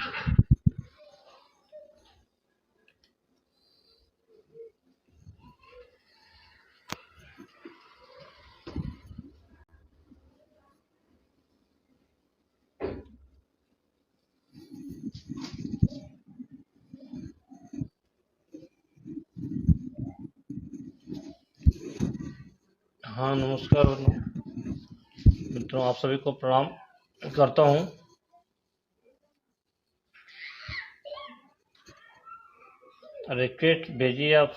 हाँ, नमस्कार मित्रों, आप सभी को प्रणाम करता हूँ। रिक्वेस्ट भेजिए आप।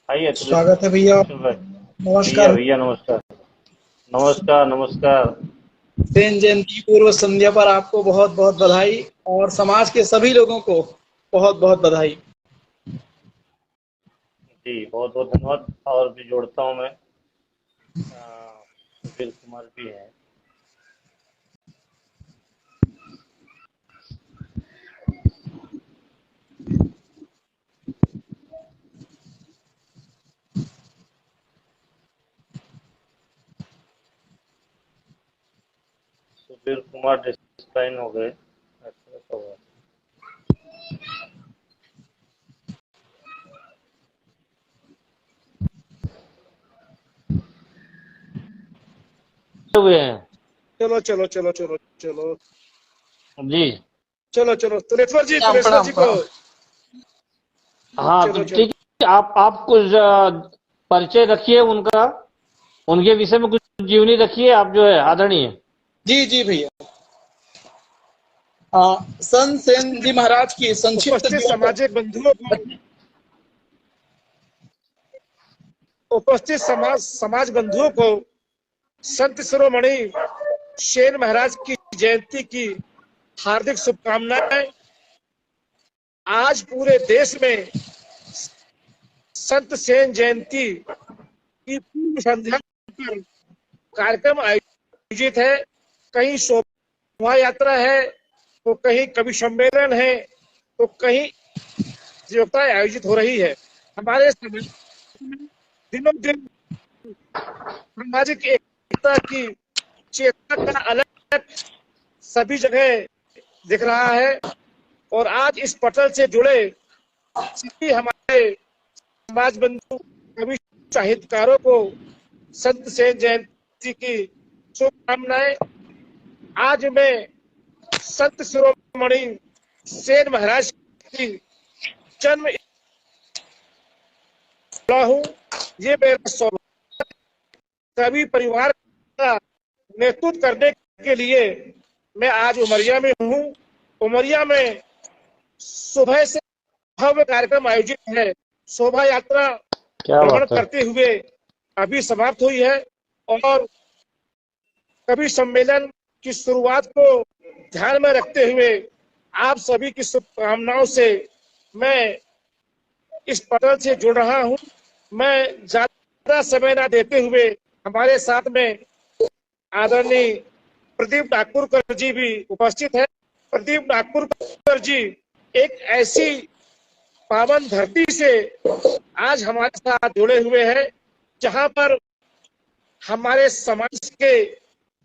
आइए स्वागत है भैया। भैया नमस्कार। भैया नमस्कार। नमस्कार नमस्कार। सेन जयंती पूर्व संध्या पर आपको बहुत बहुत बधाई और समाज के सभी लोगों को बहुत बहुत बधाई। जी बहुत बहुत धन्यवाद। और भी जोड़ता हूँ मैं, सुशील कुमार भी हैं। सुशील कुमार डिस्क्लाइन हो गए, ऐसा हुआ। हुए हैं चलो चलो चलो चलो चलो जी। चलो चलो तुलेश्वर जी को हाँ तो चलो चलो। ठीक है, आप कुछ परिचय रखिए उनका, उनके विषय में कुछ जीवनी रखिए आप, जो है आदरणीय। जी जी भैया। संत सेन जी महाराज की संक्षिप्त सामाजिक बंधुओं को, उपस्थित समाज बंधुओं को संत शिरोमणि सेन महाराज की जयंती की हार्दिक शुभकामनाएं। आज पूरे देश में संत सेन जयंती की पूर्व संध्या पर कार्यक्रम आयोजित है। कहीं शोभा यात्रा है, तो कहीं कवि सम्मेलन है, तो कहीं प्रतियोगिताएं आयोजित हो रही है। हमारे समाज में दिनों दिन सामाजिक एकता की चेतना का अलग सभी जगह दिख रहा है। और आज इस पटल से जुड़े सभी हमारे समाज बंधु कवि साहित्यकारों को संत सेन जयंती की शुभकामनाएं। आज मैं संत शिरोमणि सेन महाराज की जन्म हूँ। ये मेरा सौभाग्य, कवि परिवार का नेतृत्व करने के लिए मैं आज उमरिया में हूँ। उमरिया में सुबह से भव्य कार्यक्रम आयोजित है। शोभा यात्रा भ्रमण करते हुए अभी समाप्त हुई है और कवि सम्मेलन की शुरुआत को ध्यान में रखते हुए आप सभी की शुभकामनाओं से मैं इस पटल से जुड़ रहा हूँ। मैं ज्यादा समय ना देते हुए हमारे साथ में आदरणीय प्रदीप नागपुरकर जी भी उपस्थित है। प्रदीप नागपुरकर जी एक ऐसी पावन धरती से आज हमारे साथ जुड़े हुए हैं जहां पर हमारे समाज के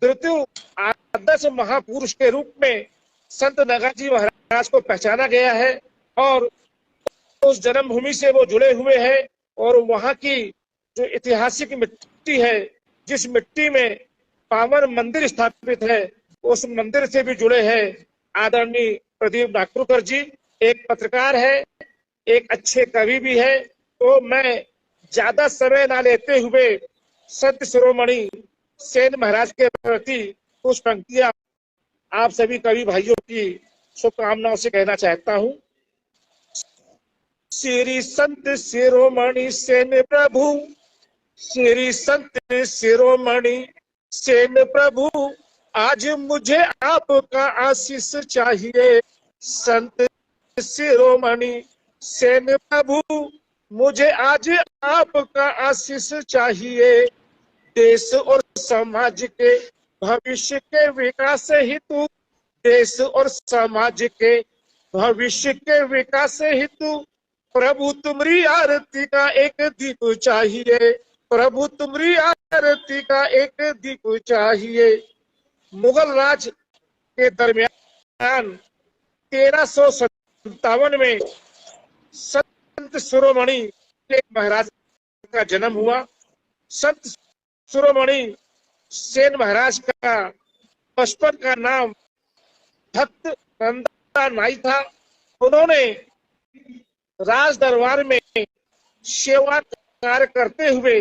द्वितीय आदर्श महापुरुष के रूप में संत नगाजी महाराज को पहचाना गया है और उस जन्मभूमि से वो जुड़े हुए हैं। और वहां की जो ऐतिहासिक मिट्टी है, जिस मिट्टी में पावन मंदिर स्थापित है, उस मंदिर से भी जुड़े हैं आदरणीय प्रदीप नागपुरकर जी। एक पत्रकार है, एक अच्छे कवि भी है। तो मैं ज्यादा समय ना लेते हुए संत शिरोमणि सेन महाराज के प्रति कुछ पंक्तियां आप सभी कवि भाइयों की शुभकामनाओं से कहना चाहता हूं। श्री संत शिरोमणि सेन प्रभु, श्री संत शिरोमणि सेन प्रभु, आज मुझे आपका आशीष चाहिए संत शिरोमणि सेन प्रभु, मुझे आज आपका आशीष चाहिए देश और समाज के भविष्य के विकास हेतु, देश और समाज के भविष्य के विकास हेतु प्रभु तुम्हारी आरती का एक दीप चाहिए, प्रभु तुम्हारी आरती का एक दीप चाहिए। मुगल राज के दरमियान 1357 में संत शिरोमणि महाराज का जन्म हुआ। संत शिरोमणि सेन महाराज का बचपन का नाम भक्त नंदा नाई था। उन्होंने राज दरबार में सेवा कार्य करते हुए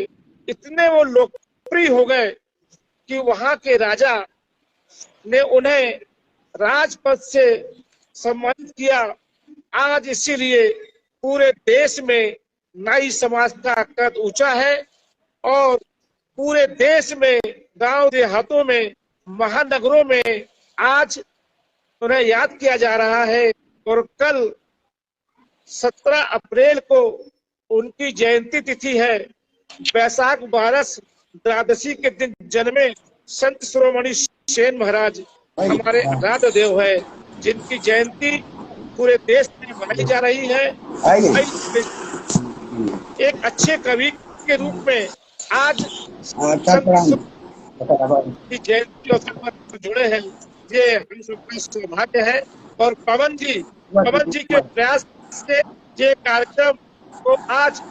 इतने वो लोकप्रिय हो गए कि वहां के राजा ने उन्हें राजपद से सम्मानित किया। आज इसीलिए पूरे देश में नाई समाज का कद ऊंचा है और पूरे देश में गांव देहातों में महानगरों में आज उन्हें याद किया जा रहा है। और कल 17 अप्रैल को उनकी जयंती तिथि है। वैशाख बारस द्वादशी के दिन जन्मे संत शिरोमणि सेन महाराज हमारे आराध्य देव है, जिनकी जयंती पूरे देश में मनाई जा रही है। एक अच्छे कवि के रूप में आज की जयंती अवसर पर जुड़े हैं, ये हम सबका सौभाग्य है। और पवन जी के प्रयास से ये कार्यक्रम को आज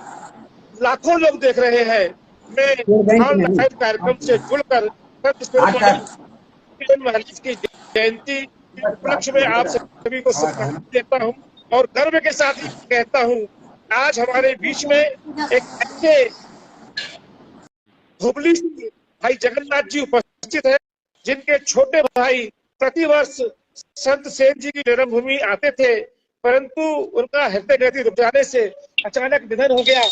लाखों लोग देख रहे हैं। मैं कार्यक्रम से जुड़कर महाराज की जयंती के उपलक्ष्य में आप सभी को शुभकामनाएं देता हूँ और गर्व के साथ कहता हूँ, आज हमारे बीच में एक अच्छे हुबली भाई जगन्नाथ जी उपस्थित है, जिनके छोटे भाई प्रतिवर्ष संत सेन जी की जन्मभूमि आते थे, परंतु उनका हृदय गति रुक जाने से अचानक निधन हो गया।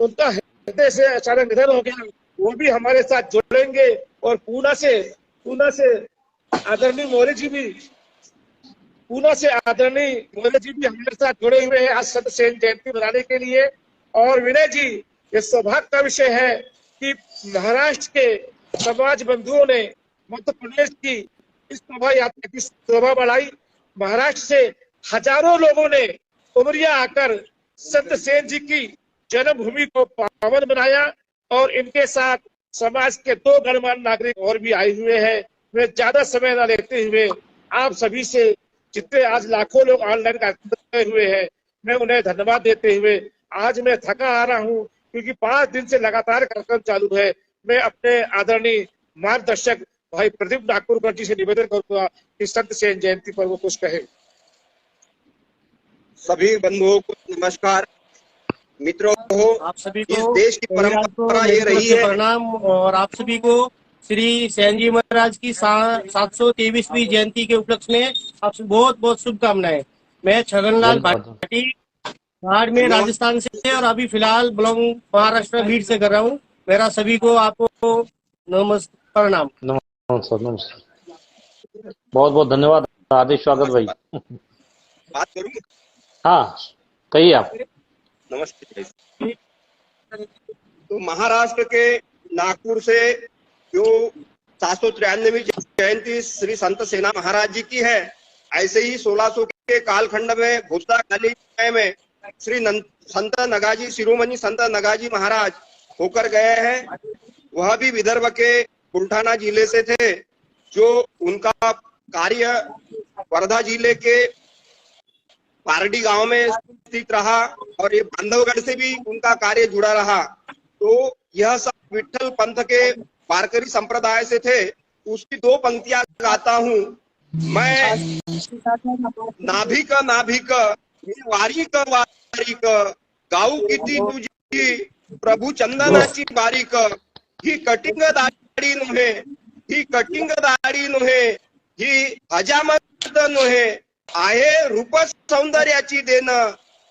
उनका हृदय से अचानक निधन हो गया। वो भी हमारे साथ जुड़ेंगे और पूना से आदरणीय मौर्य जी भी हमारे साथ जुड़े हुए हैं आज संत सेन जयंती मनाने के लिए। और विनय जी, ये सौभाग्य का विषय है कि महाराष्ट्र के समाज बंधुओं ने मध्य प्रदेश की इस शोभा यात्रा की शोभा बढ़ाई। महाराष्ट्र से हजारों लोगों ने उमरिया आकर संत सेन जी की जन्मभूमि को पावन बनाया और इनके साथ समाज के 2 गणमान्य नागरिक और भी आए हुए हैं। मैं ज्यादा समय न लेते हुए आप सभी से, जितने आज लाखों लोग ऑनलाइन कार्यक्रम हुए हैं, मैं उन्हें धन्यवाद देते हुए आज मैं थका आ रहा हूँ क्योंकि 5 दिन से लगातार कार्यक्रम चालू है। मैं अपने आदरणीय मार्गदर्शक भाई प्रदीप नागपुरकर जी से निवेदन करूंगा कि संत सेन जयंती पर वो कुछ कहे। सभी बंधुओं को नमस्कार। मित्रों को आप सभी इस को देश की परंपरा ये रही है। प्रणाम और आप सभी को श्री सेन जी महाराज की 723वीं जयंती के उपलक्ष्य में आपसे बहुत बहुत शुभकामनाएं। मैं छगनलाल भाटी बाड़मेर राजस्थान से और अभी फिलहाल बिलोंग महाराष्ट्र बीड से कर रहा हूँ। मेरा सभी को आपको नमस्कार प्रणाम। नमस्कार। बहुत बहुत धन्यवाद। आदेश स्वागत भाई। बात करूँ? हाँ कहिए आप। नमस्ते। तो महाराष्ट्र के नागपुर से जो 793वीं जयंती श्री संत सेना महाराज जी की है, ऐसे ही 1600 के कालखंड में भूतकालीन समय में श्री संत नगाजी शिरोमणि संत नगाजी महाराज होकर गए हैं। वह भी विदर्भ के बुल्ढाना जिले से थे। जो उनका कार्य वर्धा जिले के पारडी गांव में स्थित रहा और ये बांधवगढ़ से भी उनका कार्य जुड़ा रहा। तो यह सब विठल पंथ के वारकरी संप्रदाय से थे। उसकी 2 पंक्तियां गाता हूँ मैं। नाभिक नाभिक वारीक वारीक गाऊ किती तुझी प्रभु चंदनाची बारीक, ही कटिंग दाढी नोहे, ही कटिंग दाढी नोहे, ही हजामत नोहे, आहे रूप सौंदर्याची देण,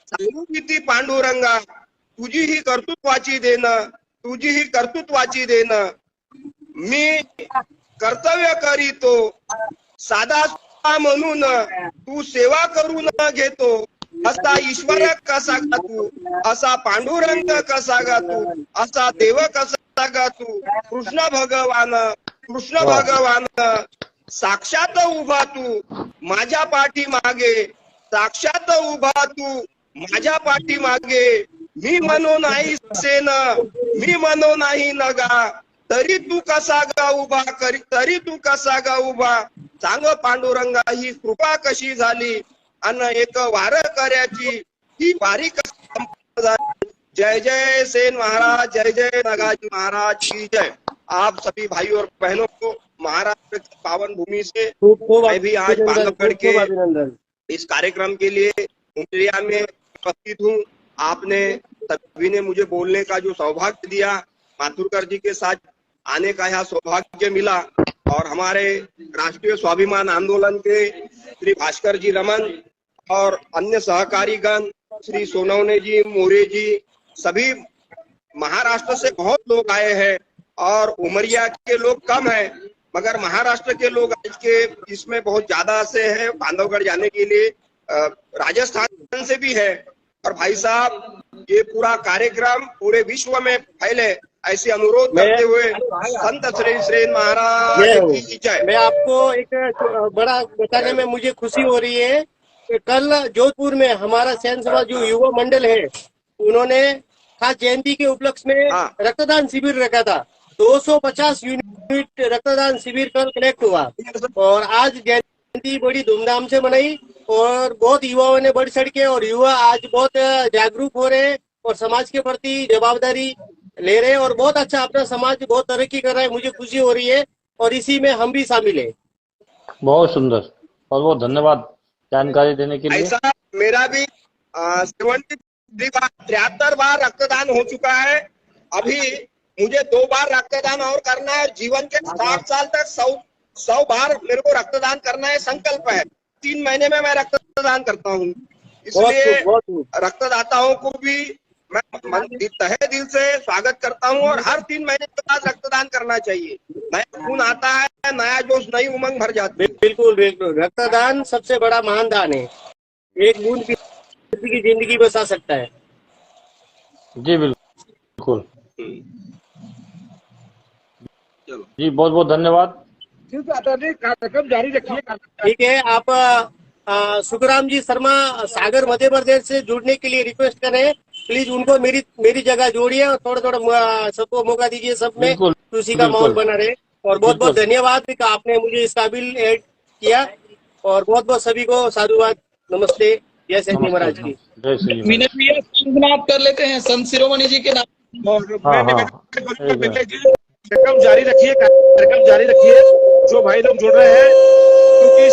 सांगू किती पांडुरंगा, तुझी ही कर्तृत्वाची देण, तुझी ही कर्तृत्वाची देण। मी कर्तव्य करीतो, साधा म्हणून तू सेवा करून घेतो, असा ईश्वर कसा गा तू, असा पांडुरंग कसा गा तू, असा देव कसा गा तू, कृष्ण भगवान साक्षात उभा तू माझ्या पाठीमागे, साक्षात उभा तू माझ्या पाठीमागे, मी म्हणू नाही सेन, मी म्हणू नाही नगा, तरी तू कसा गा उभा करी, तरी तू कसा गा उभा, सांग पांडुरंगा ही कृपा कशी झाली, अन एक वार करायची ही वारी कशी झाली। जय जय सेन महाराज, जय जय नगाजी महाराज की जय। आप सभी भाई और बहनों को महाराष्ट्र की पावन भूमि से मैं भी आज बांधवगढ़ के इस कार्यक्रम के लिए उमरिया में उपस्थित हूँ। आपने सभी ने मुझे बोलने का जो सौभाग्य दिया, माथुरकर जी के साथ आने का यह सौभाग्य मिला, और हमारे राष्ट्रीय स्वाभिमान आंदोलन के श्री भास्कर जी रमन और अन्य सहकारी गण श्री सोनवणे जी, मोरे जी, सभी महाराष्ट्र से बहुत लोग आए हैं, और उमरिया के लोग कम हैं, मगर महाराष्ट्र के लोग आज के इसमें बहुत ज्यादा से है। बांधवगढ़ जाने के लिए राजस्थान से भी है। और भाई साहब, ये पूरा कार्यक्रम पूरे विश्व में फैले, ऐसे अनुरोध करते हुए संत श्री सेन महाराज की जय। मैं आपको एक बड़ा बताने में मुझे खुशी हो रही है कि कल जोधपुर में हमारा सेन सभा जो युवा मंडल है, उन्होंने खास जयंती के उपलक्ष्य में रक्तदान शिविर रखा था। 250 यूनिट रक्तदान शिविर कल कलेक्ट हुआ, और आज जयंती बड़ी धूमधाम से मनाई, और बहुत युवाओं ने बढ़ चढ़ के, और युवा आज बहुत जागरूक हो रहे हैं और समाज के प्रति जवाबदारी ले रहे हैं, और बहुत अच्छा अपना समाज बहुत तरक्की कर रहा है। मुझे खुशी हो रही है, और इसी में हम भी शामिल है। बहुत सुंदर, बहुत बहुत धन्यवाद जानकारी देने के लिए। ऐसा मेरा भी 73 बार रक्तदान हो चुका है। अभी मुझे 2 बार रक्तदान और करना है। जीवन के 60 साल तक 100 बार मेरे को रक्तदान करना है, संकल्प है। 3 महीने में मैं रक्तदान करता हूँ। इसलिए रक्तदाताओं को भी मैं तहे दिल से स्वागत करता हूँ, और हर 3 महीने के बाद रक्तदान करना चाहिए। नया खून आता है, नया जोश, नई उमंग भर जाती है। बिल्कुल बिल्कुल, रक्तदान सबसे बड़ा महान दान है। एक बूंद किसी की जिंदगी बचा सकता है। जी बिल्कुल जी, बहुत बहुत धन्यवाद। कार्यक्रम जारी रखिए। ठीक है, आप सुखराम जी शर्मा सागर मध्य प्रदेश से जुड़ने के लिए रिक्वेस्ट करें। प्लीज उनको मेरी जगह जोड़िए, और थोड़ा थोड़ा सबको मौका दीजिए, सब में खुशी का माहौल बना रहे। और बहुत बहुत धन्यवाद कि आपने मुझे इस काबिल ऐड किया, और बहुत बहुत सभी को साधुवाद, नमस्ते, जय सेन जी महाराज की। विनय भैया कर लेते हैं संत शिरोमणि जी के नाम। और कार्यक्रम जारी रखिए, कार्यक्रम जारी रखिए, जो भाई लोग जुड़ रहे हैं, क्योंकि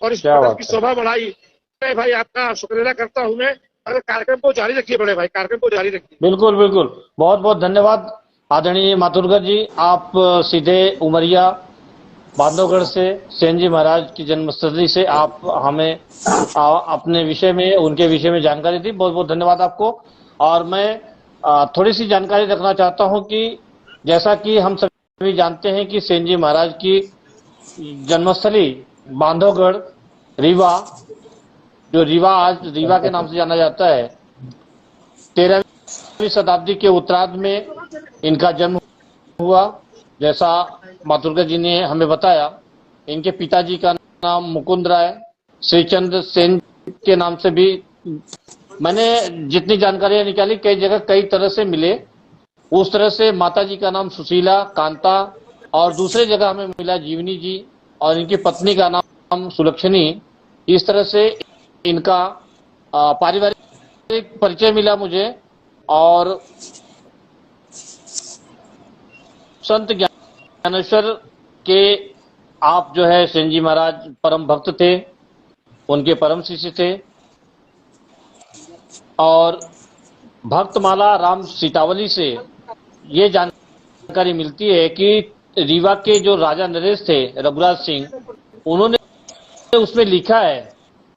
और इस की शोभा बढ़ाई। भाई आपका शुक्रिया करता हूँ मैं। अगर कार्यक्रम को जारी रखिए बड़े भाई, कार्यक्रम को जारी रखिए। बिल्कुल बिल्कुल, बहुत बहुत धन्यवाद आदरणीय माथुरकर जी। आप सीधे उमरिया बांधवगढ़ से सेन जी महाराज की जन्मस्थली से आप हमें अपने विषय में, उनके विषय में जानकारी दी। बहुत बहुत धन्यवाद आपको। और मैं थोड़ी सी जानकारी रखना चाहता हूं कि जैसा कि हम सभी जानते हैं कि सेन जी महाराज की जन्मस्थली बांधवगढ़ रीवा, जो रीवा आज रीवा के नाम से जाना जाता है, 13वीं शताब्दी के उत्तरार्ध में इनका जन्म हुआ। जैसा माथुरकर जी ने हमें बताया, इनके पिताजी का नाम मुकुंद राय श्रीचंद्र सेन के नाम से भी मैंने जितनी जानकारियां निकाली, कई जगह कई तरह से मिले। उस तरह से माताजी का नाम सुशीला कांता, और दूसरे जगह हमें मिला जीवनी जी, और इनकी पत्नी का नाम सुलक्षणी। इस तरह से इनका पारिवारिक परिचय मिला मुझे। और संत ज्ञानेश्वर के आप जो है सेन जी महाराज परम भक्त थे, उनके परम शिष्य थे। और भक्तमाला राम सीतावली से ये जानकारी मिलती है कि रीवा के जो राजा नरेश थे, रघुराज सिंह, उन्होंने उसमें लिखा है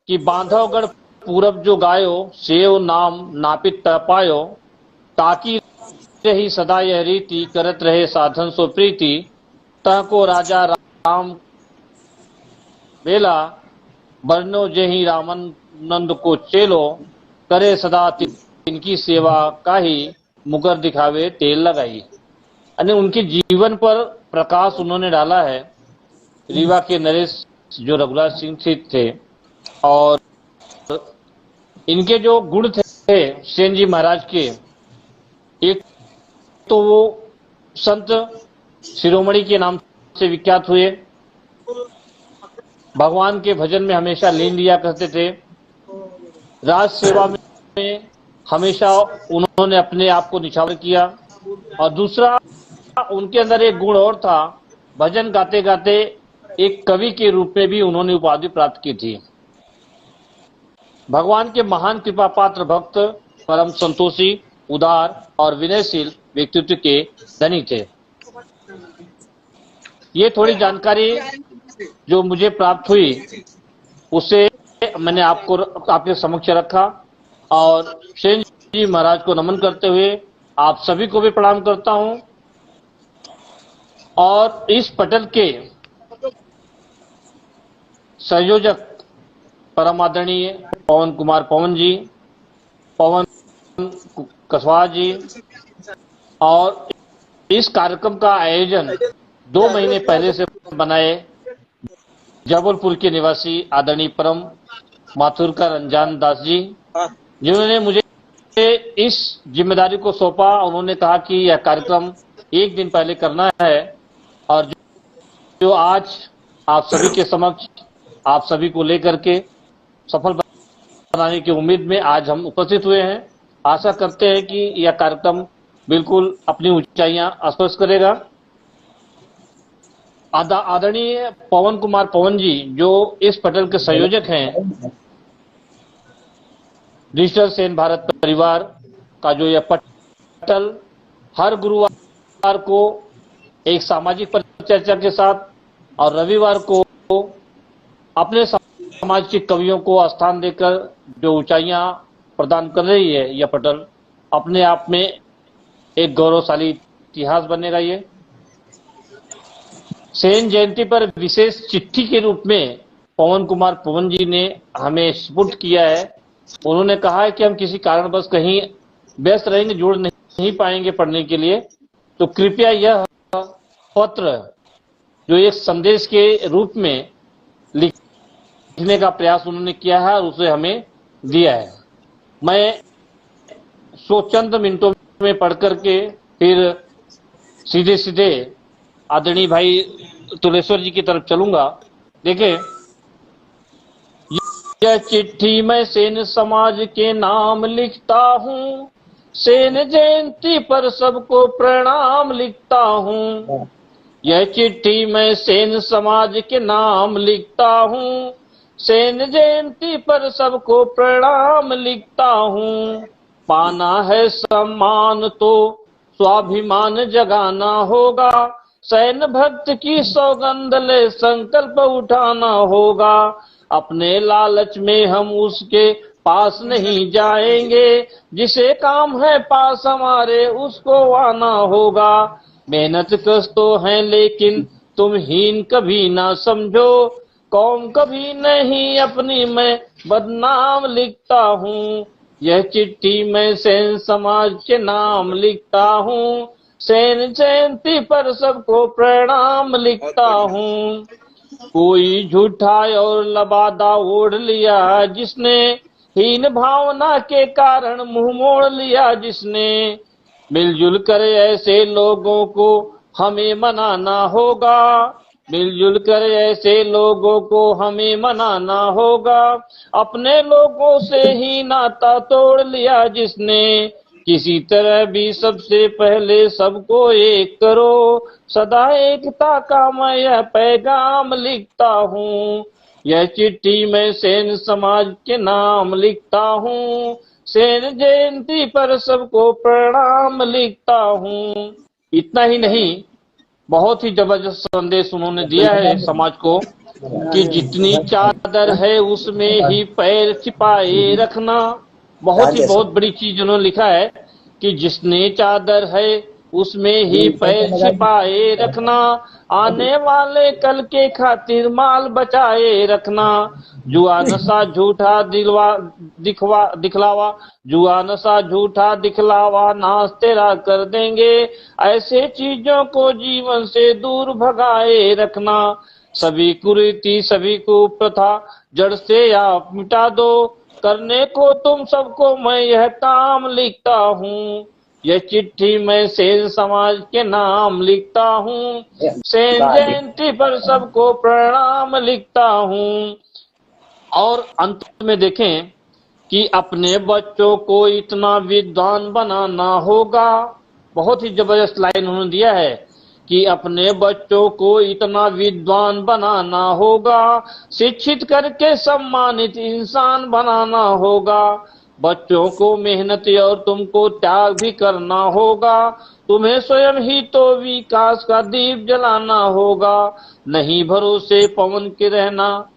कि बांधवगढ़ पूरब जो गायो सेव नाम नापित पायो, ताकि रही सदा यह रीति, करत रहे साधन सो प्रीति, तह को राजा राम बेला, बरनो जेहि रामन नंद को चेलो, करे सदा इनकी सेवा काही, मुकर दिखावे तेल लगाई। यानी उनके जीवन पर प्रकाश उन्होंने डाला है। रीवा के नरेश जो रघुराज सिंह थे, और इनके जो गुण थे सेन जी महाराज के, एक तो वो संत शिरोमणि के नाम से विख्यात हुए, भगवान के भजन में हमेशा लीन लिया करते थे, राज सेवा में हमेशा उन्होंने अपने आप को निछावर किया, और दूसरा उनके अंदर एक गुण और था, भजन गाते गाते एक कवि के रूप में भी उन्होंने उपाधि प्राप्त की थी। भगवान के महान कृपा पात्र भक्त, परम संतोषी, उदार और विनयशील व्यक्तित्व के धनी थे। ये थोड़ी जानकारी जो मुझे प्राप्त हुई उसे मैंने आपके समक्ष रखा, और सेन जी महाराज को नमन करते हुए आप सभी को भी प्रणाम करता हूं। और इस पटल के संयोजक परम आदरणीय पवन कुमार पवन जी, पवन कुशवाहा जी, और इस कार्यक्रम का आयोजन 2 महीने पहले से बनाए जबलपुर के निवासी आदरणीय परम माथुरकर रंजान दास जी, जिन्होंने मुझे इस जिम्मेदारी को सौंपा। उन्होंने कहा कि यह कार्यक्रम 1 दिन पहले करना है, और जो आज आप सभी के समक्ष आप सभी को लेकर के सफल बनाने की उम्मीद में आज हम उपस्थित हुए हैं। आशा करते हैं कि यह कार्यक्रम बिल्कुल अपनी ऊंचाइयां स्पर्श करेगा। आदरणीय पवन कुमार पवन जी जो इस पटल के संयोजक हैं, डिजिटल सेन भारत परिवार का जो यह पटल हर गुरुवार को एक सामाजिक परिचर्चा के साथ और रविवार को अपने समाज के कवियों को स्थान देकर जो ऊंचाइयां प्रदान कर रही है, यह पटल अपने आप में एक गौरवशाली इतिहास बनेगा। ये सेन जयंती पर विशेष चिट्ठी के रूप में पवन कुमार पवन जी ने हमें स्पुट किया है। उन्होंने कहा है कि हम किसी कारणवश कहीं व्यस्त रहेंगे, जुड़ नहीं पाएंगे पढ़ने के लिए, तो कृपया यह पत्र जो एक संदेश के रूप में लिखने का प्रयास उन्होंने किया है और उसे हमें दिया है। मैं चंद मिनटों में पढ़ करके फिर सीधे सीधे आदरणीय भाई तुलेश्वर जी की तरफ चलूंगा। देखिए, यह चिट्ठी मैं सेन समाज के नाम लिखता हूँ, सेन जयंती पर सबको प्रणाम लिखता हूँ। यह चिट्ठी मैं सेन समाज के नाम लिखता हूँ, सेन जयंती पर सबको प्रणाम लिखता हूँ। पाना है सम्मान तो स्वाभिमान जगाना होगा, सैन भक्त की सौगंध ले संकल्प उठाना होगा। अपने लालच में हम उसके पास नहीं जाएंगे, जिसे काम है पास हमारे उसको आना होगा। मेहनत कश तो है लेकिन तुम हीन कभी ना समझो, कौम कभी नहीं अपनी मैं बदनाम लिखता हूँ। यह चिट्ठी मैं सेन समाज के नाम लिखता हूँ, सेन जयंती पर सबको प्रणाम लिखता हूँ। कोई झूठा और लबादा ओढ़ लिया जिसने, हीन भावना के कारण मुंह मोड़ लिया जिसने। मिलजुल कर ऐसे लोगों को हमें मनाना होगा, मिलजुल कर ऐसे लोगों को हमें मनाना होगा। अपने लोगों से ही नाता तोड़ लिया जिसने, किसी तरह भी सबसे पहले सबको एक करो, सदा एकता का मैं यह पैगाम लिखता हूँ। यह चिट्ठी मैं सेन समाज के नाम लिखता हूँ, सेन जयंती पर सबको प्रणाम लिखता हूँ। इतना ही नहीं, बहुत ही जबरदस्त संदेश उन्होंने दिया है समाज को कि जितनी चादर है उसमें ही पैर छिपाए रखना। बहुत बड़ी चीज उन्होंने लिखा है कि जिसने चादर है उसमें ही पैर छिपाए रखना, आने वाले कल के खातिर माल बचाए रखना। जुआ नशा झूठा दिखलावा, जुआ नशा झूठा दिखलावा नाश तेरा कर देंगे। ऐसे चीजों को जीवन से दूर भगाए रखना। सभी कुरीति सभी कुप्रथा जड़ से आप मिटा दो, करने को तुम सबको मैं यह काम लिखता हूँ। यह चिट्ठी मैं सेन समाज के नाम लिखता हूँ, सेन जयंती पर सबको प्रणाम लिखता हूँ। और अंत में देखें कि अपने बच्चों को इतना विद्वान बनाना होगा। बहुत ही जबरदस्त लाइन उन्होंने दिया है कि अपने बच्चों को इतना विद्वान बनाना होगा, शिक्षित करके सम्मानित इंसान बनाना होगा। बच्चों को मेहनत और तुमको त्याग भी करना होगा, तुम्हें स्वयं ही तो विकास का दीप जलाना होगा। नहीं भरोसे पवन के रहना,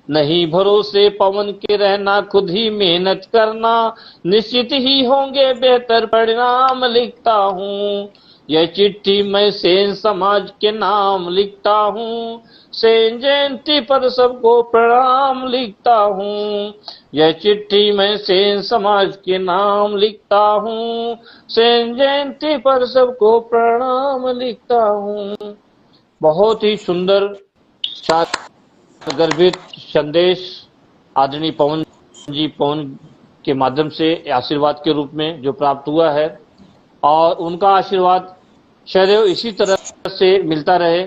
नहीं भरोसे पवन के रहना, खुद ही मेहनत करना, निश्चित ही होंगे बेहतर परिणाम लिखता हूँ। यह चिट्ठी मैं सेन समाज के नाम लिखता हूँ, सेन जयंती पर सबको प्रणाम लिखता हूँ। यह चिट्ठी मैं सेन समाज के नाम लिखता हूँ, सेन जयंती पर सबको प्रणाम लिखता हूँ। बहुत ही सुंदर गर्भित संदेश आदरणीय पवन के माध्यम से आशीर्वाद के रूप में जो प्राप्त हुआ है, और उनका आशीर्वाद सदैव इसी तरह से मिलता रहे।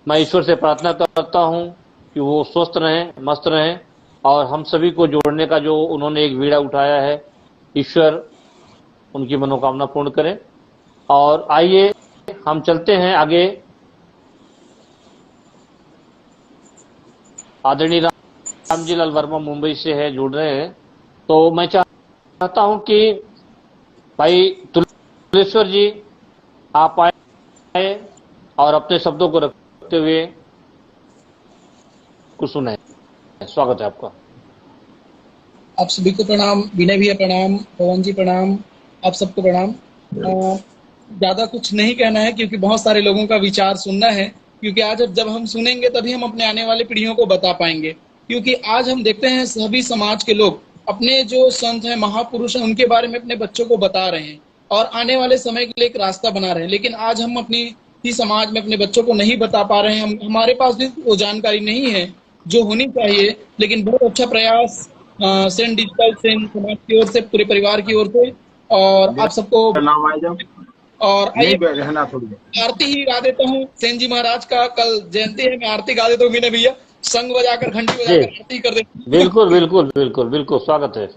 मैं ईश्वर से प्रार्थना करता हूं कि वो स्वस्थ रहें, मस्त रहें, और हम सभी को जोड़ने का जो उन्होंने एक बीड़ा उठाया है, ईश्वर उनकी मनोकामना पूर्ण करें। और आइए हम चलते हैं आगे। आदरणीय रामजी लाल वर्मा मुंबई से है, जुड़ रहे हैं। तो मैं चाहता हूं कि भाई तुलेश्वर जी आप आए और अपने शब्दों को रखते हुए कुछ सुनाएं। स्वागत है आपका। आप सभी को प्रणाम, विनय भैया प्रणाम, पवन जी प्रणाम, आप सबको प्रणाम। ज्यादा कुछ नहीं कहना है क्योंकि बहुत सारे लोगों का विचार सुनना है, क्योंकि आज जब हम सुनेंगे तभी हम अपने आने वाले पीढ़ियों को बता पाएंगे। क्योंकि आज हम देखते हैं सभी समाज के लोग अपने जो संत हैं, महापुरुष हैं, उनके बारे में अपने बच्चों को बता रहे हैं और आने वाले समय के लिए एक रास्ता बना रहे हैं। लेकिन आज हम अपनी ही समाज में अपने बच्चों को नहीं बता पा रहे हैं। हमारे पास भी वो जानकारी नहीं है जो होनी चाहिए। लेकिन बहुत अच्छा प्रयास सेन डिजिटल, सेन समाज की ओर से, पूरे परिवार की ओर से, और आप सबको और आरती ही गा देता हूँ सेन जी महाराज का। कल जयंती है, मैं आरती गा देता हूँ विनय भैया, संग बजाकर, घंटी बजाकर आरती कर देता हूँ। बिल्कुल बिल्कुल बिल्कुल बिल्कुल, स्वागत है।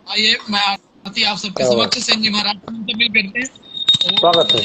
आइए मैं आरती आप सबके समक्ष सेन जी महाराज को तमिल करते हैं। स्वागत है।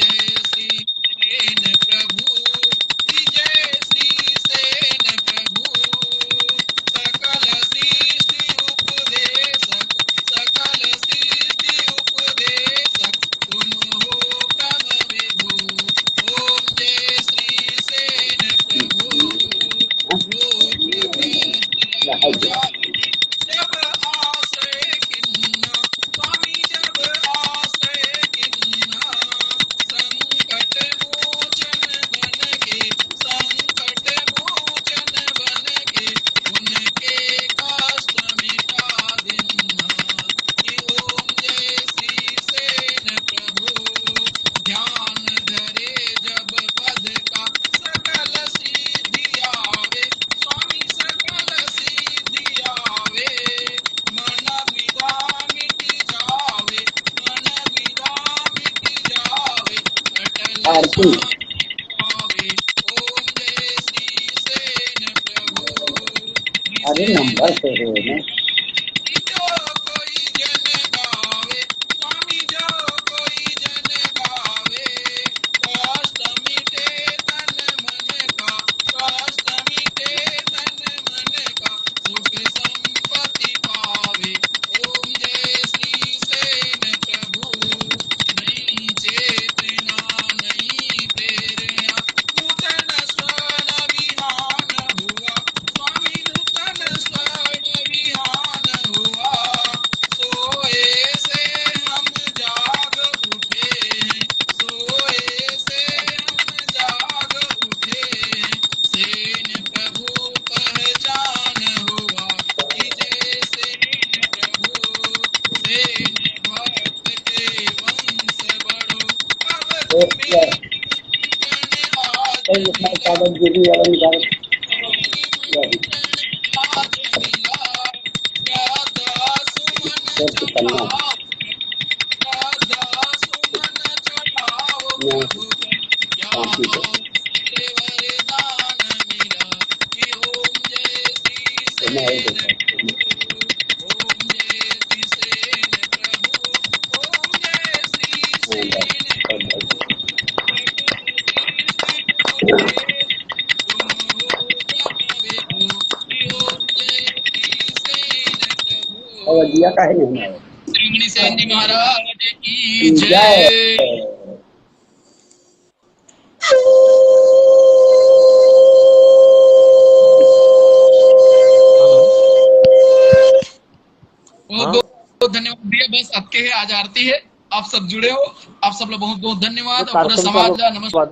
अरे नंबर से लिखना कागज जी भी अलंकार करना और दिया का है नहीं सेन जी महाराज की जय। बहुत बहुत धन्यवाद भैया। बस आपके है आज आरती है, आप सब जुड़े हो, आप सब लोग बहुत बहुत धन्यवाद। और पूरा समाज का नमस्कार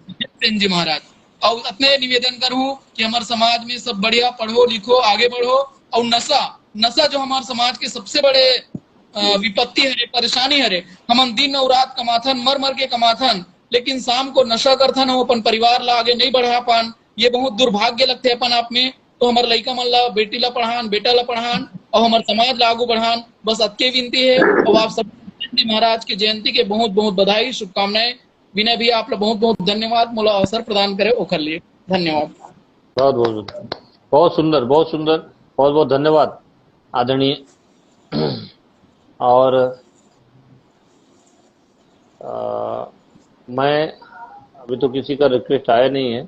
सेन जी महाराज। और अपने निवेदन करूं कि हमारे समाज में सब बढ़िया पढ़ो लिखो आगे बढ़ो। और नशा जो हमारे समाज के सबसे बड़े विपत्ति है, परेशानी है। हम दिन और रात कमाथन, मर के कमाथन, लेकिन शाम को नशा करथन, हम अपन परिवार ला आगे नहीं बढ़ा पान। ये बहुत दुर्भाग्य लगते अपन आप में। तो हमारे लड़का मन ला, बेटी ला पढ़ान, बेटा ला पढ़ान और हमारे समाज ला आगू बढ़ान। बस अतके विनती है। और आप सब महाराज की जयंती के बहुत बहुत बधाई, शुभकामनाएं। विनय भी आप लोग बहुत बहुत धन्यवाद, मोला अवसर प्रदान करे ओखर लिए धन्यवाद। बहुत बहुत बहुत सुंदर, बहुत सुंदर, बहुत बहुत धन्यवाद आदरणीय। और मैं अभी तो किसी का रिक्वेस्ट आया नहीं है,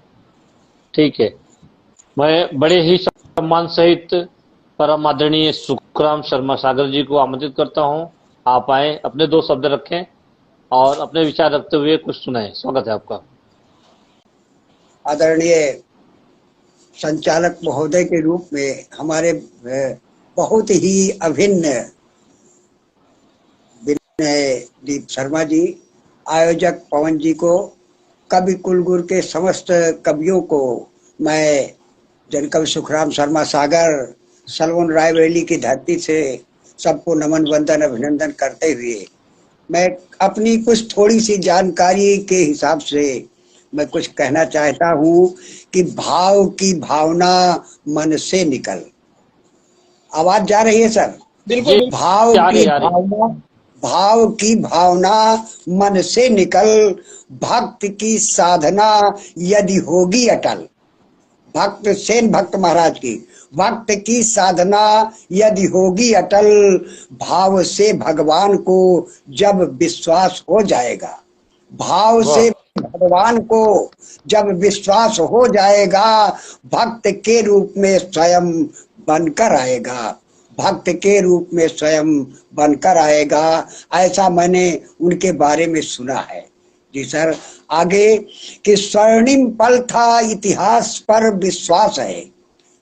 ठीक है। मैं बड़े ही सम्मान सहित परम आदरणीय सुखराम शर्मा सागर जी को आमंत्रित करता हूं। आप आए, अपने 2 शब्द रखें और अपने विचार रखते हुए कुछ सुनाएं। स्वागत है आपका। आदरणीय संचालक महोदय के रूप में हमारे बहुत ही अभिन्न विनय दीप शर्मा जी, आयोजक पवन जी को, कवि कुलगुरु के समस्त कवियों को मैं जनकवि सुखराम शर्मा सागर, सलवन रायबरेली की धरती से सबको नमन वंदन अभिनंदन करते हुए मैं अपनी कुछ थोड़ी सी जानकारी के हिसाब से मैं कुछ कहना चाहता हूँ कि भाव की भावना मन से निकल। आवाज जा रही है सर? बिल्कुल। भाव की भावना मन से निकल, भक्त की साधना यदि होगी अटल। भक्त सेन भक्त महाराज की भक्त की साधना यदि होगी अटल, भाव से भगवान को जब विश्वास हो जाएगा। भाव से भगवान को जब विश्वास हो जाएगा, भक्त के रूप में स्वयं बनकर आएगा। भक्त के रूप में स्वयं बनकर आएगा, ऐसा मैंने उनके बारे में सुना है। जी सर। आगे कि स्वर्णिम पल था इतिहास पर विश्वास है।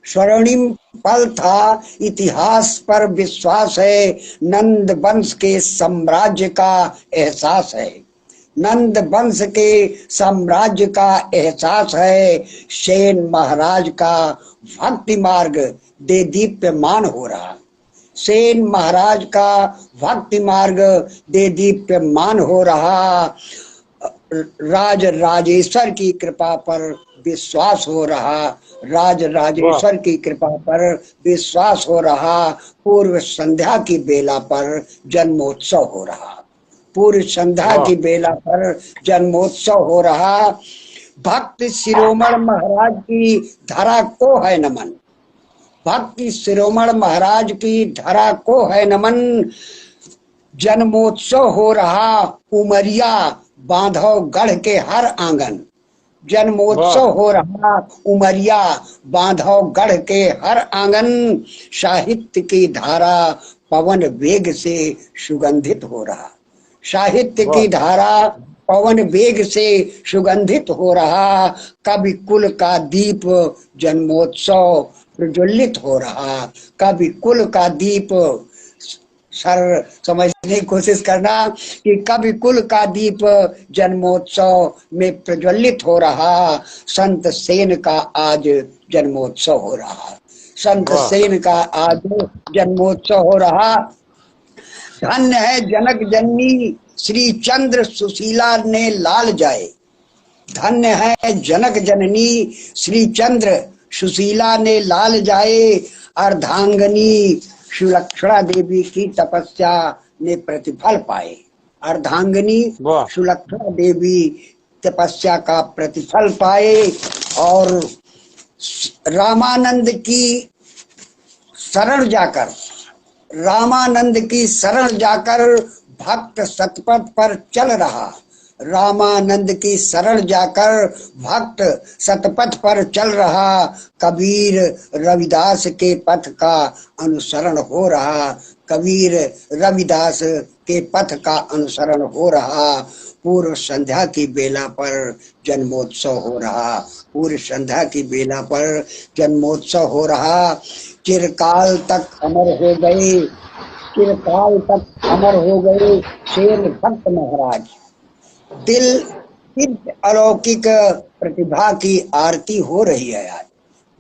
स्वर्णिम पल था इतिहास पर विश्वास है, नंद वंश के साम्राज्य का एहसास है। नंद वंश के साम्राज्य का एहसास है, सेन महाराज का भक्ति मार्ग दे दीप्यमान हो रहा। सेन महाराज का भक्ति मार्ग दे दीप्यमान हो रहा। राज राजेश्वर की कृपा पर विश्वास हो रहा। राज राजेश्वर की कृपा पर विश्वास हो रहा। पूर्व संध्या की बेला पर जन्मोत्सव हो रहा। पूर्व संध्या की बेला पर जन्मोत्सव हो रहा। भक्त शिरोमणि महाराज की धरा को है नमन। भक्त शिरोमणि महाराज की धरा को है नमन। जन्मोत्सव हो रहा उमरिया बांधवगढ़ के हर आंगन। जन्मोत्सव हो रहा उमरिया बांधवगढ़ के हर आंगन। साहित्य की धारा पवन वेग से सुगंधित हो रहा। साहित्य की धारा पवन वेग से सुगंधित हो रहा। कवि कुल का दीप जन्मोत्सव प्रज्वलित हो रहा। कवि कुल का दीप, सर समझने की कोशिश करना कि कवि कुल का दीप जन्मोत्सव में प्रज्वलित हो रहा। संत सेन का आज जन्मोत्सव हो रहा। संत सेन का आज जन्मोत्सव हो रहा। धन्य है जनक जननी श्री चंद्र सुशीला ने लाल जाए। धन्य है जनक जननी श्री चंद्र सुशीला ने लाल जाए, अर्धांगनी सुलक्षणा देवी की तपस्या ने प्रतिफल पाए। अर्धांगनी वाह सुलक्षणा देवी तपस्या का प्रतिफल पाए और रामानंद की शरण जाकर, रामानंद की शरण जाकर भक्त सतपथ पर चल रहा। रामानंद की शरण जाकर भक्त सतपथ पर चल रहा। कबीर रविदास के पथ का अनुसरण हो रहा। कबीर रविदास के पथ का अनुसरण हो रहा। पूर्व संध्या की बेला पर जन्मोत्सव हो रहा। पूर्व संध्या की बेला पर जन्मोत्सव हो रहा। चिरकाल तक अमर हो गए, चिरकाल तक अमर हो गए शेर भक्त महाराज। दिल दिव्य अलौकिक प्रतिभा की आरती हो रही है आज।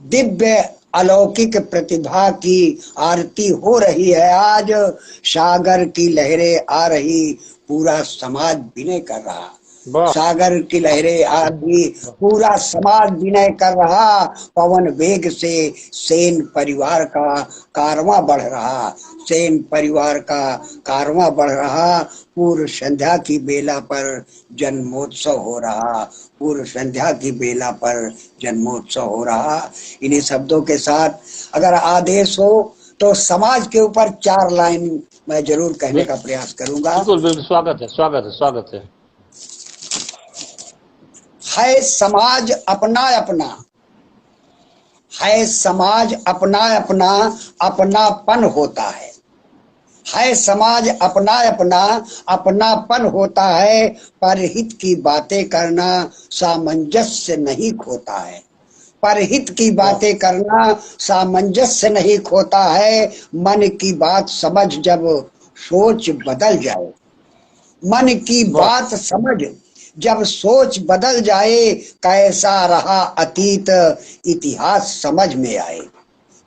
दिव्य अलौकिक प्रतिभा की आरती हो रही है आज। सागर की लहरें आ रही, पूरा समाज विनय कर रहा। वाह सागर की लहरें आ रही, पूरा समाज विनय कर रहा। पवन वेग से सेन परिवार का कारवां बढ़ रहा। सेन परिवार का कारवां बढ़ रहा। पूर्व संध्या की बेला पर जन्मोत्सव हो रहा। पूर्व संध्या की बेला पर जन्मोत्सव हो रहा। इन्हीं शब्दों के साथ अगर आदेश हो तो समाज के ऊपर 4 लाइन मैं जरूर कहने का प्रयास करूंगा। बिल्कुल बिल्कुल, स्वागत है स्वागत है स्वागत है। है समाज अपना अपना, है समाज अपना अपना, अपनापन होता है समाज अपना अपना, अपनापन होता है। परहित की बातें करना सामंजस्य नहीं खोता है। परहित की बातें करना सामंजस्य नहीं खोता है। मन की बात समझ जब सोच बदल जाए, मन की बात समझ जब सोच बदल जाए, कैसा रहा अतीत इतिहास समझ में आए।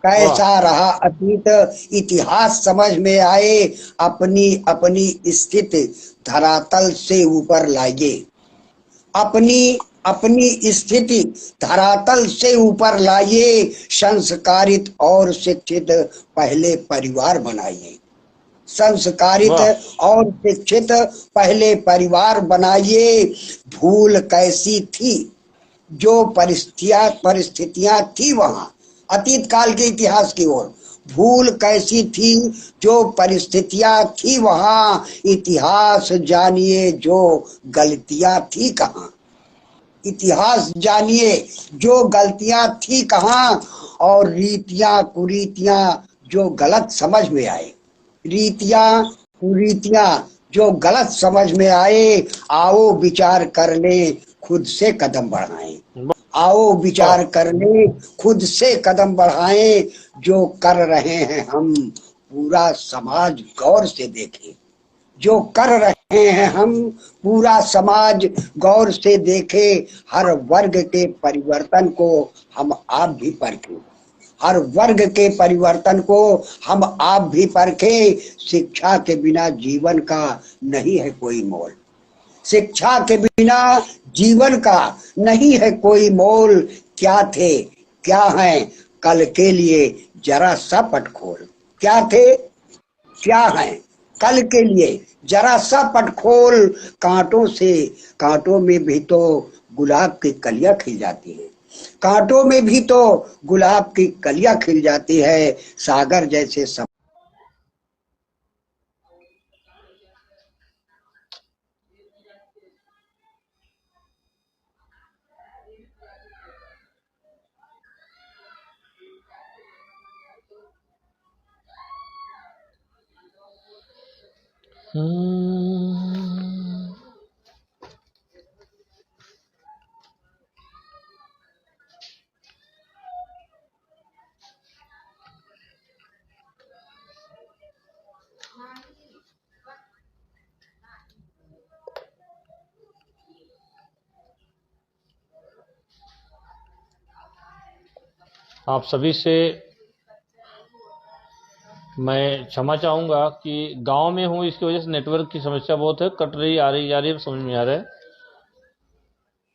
कैसा रहा अतीत इतिहास समझ में आए। अपनी अपनी स्थिति धरातल से ऊपर लाइए। अपनी अपनी स्थिति धरातल से ऊपर लाइए। संस्कारित और शिक्षित पहले परिवार बनाइए। संस्कारित और शिक्षित पहले परिवार बनाइए। भूल कैसी थी जो परिस्थितियां थी वहां, अतीत काल के इतिहास की ओर। भूल कैसी थी जो परिस्थितियां थी वहां, इतिहास जानिए जो गलतियां थी कहां। इतिहास जानिए जो गलतियां थी कहां, और रीतियां कुरीतियां जो गलत समझ में आए। रीतियां कुरीतियां जो गलत समझ में आए, आओ विचार कर ले खुद से कदम बढ़ाएं। आओ विचार कर ले खुद से कदम बढ़ाएं। जो कर रहे हैं हम पूरा समाज गौर से देखे। जो कर रहे हैं हम पूरा समाज गौर से देखे। हर वर्ग के परिवर्तन को हम आप भी परखें। हर वर्ग के परिवर्तन को हम आप भी परखें। शिक्षा के बिना जीवन का नहीं है कोई मोल। शिक्षा के बिना जीवन का नहीं है कोई मोल। क्या थे क्या हैं कल के लिए जरा सा पट खोल। क्या थे क्या हैं कल के लिए जरा सा पट खोल। कांटों में भी तो गुलाब की कलियां खिल जाती है। कांटों में भी तो गुलाब की कलियां खिल जाती है। सागर जैसे सब आप सभी से मैं क्षमा चाहूंगा कि गांव में हूं, इसकी वजह से नेटवर्क की समस्या बहुत है, कट रही आ रही जा रही है, समझ में आ रहा है।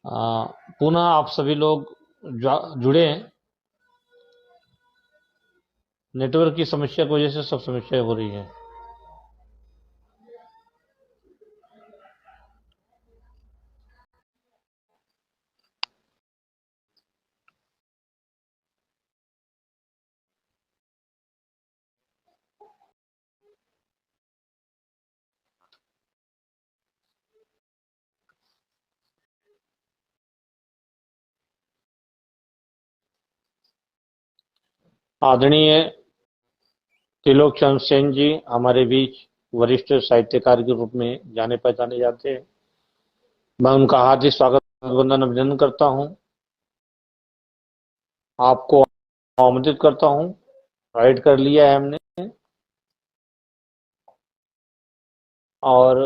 पुनः आप सभी लोग जुड़े हैं। नेटवर्क की समस्या की वजह से सब समस्याएं हो रही हैं। आदरणीय त्रिलोक चंद्र सेन जी हमारे बीच वरिष्ठ साहित्यकार के रूप में जाने पहचाने जाते हैं। मैं उनका हार्दिक स्वागत वंदन अभिनंदन करता हूं। आपको आमंत्रित करता हूं। राइड कर लिया है हमने। और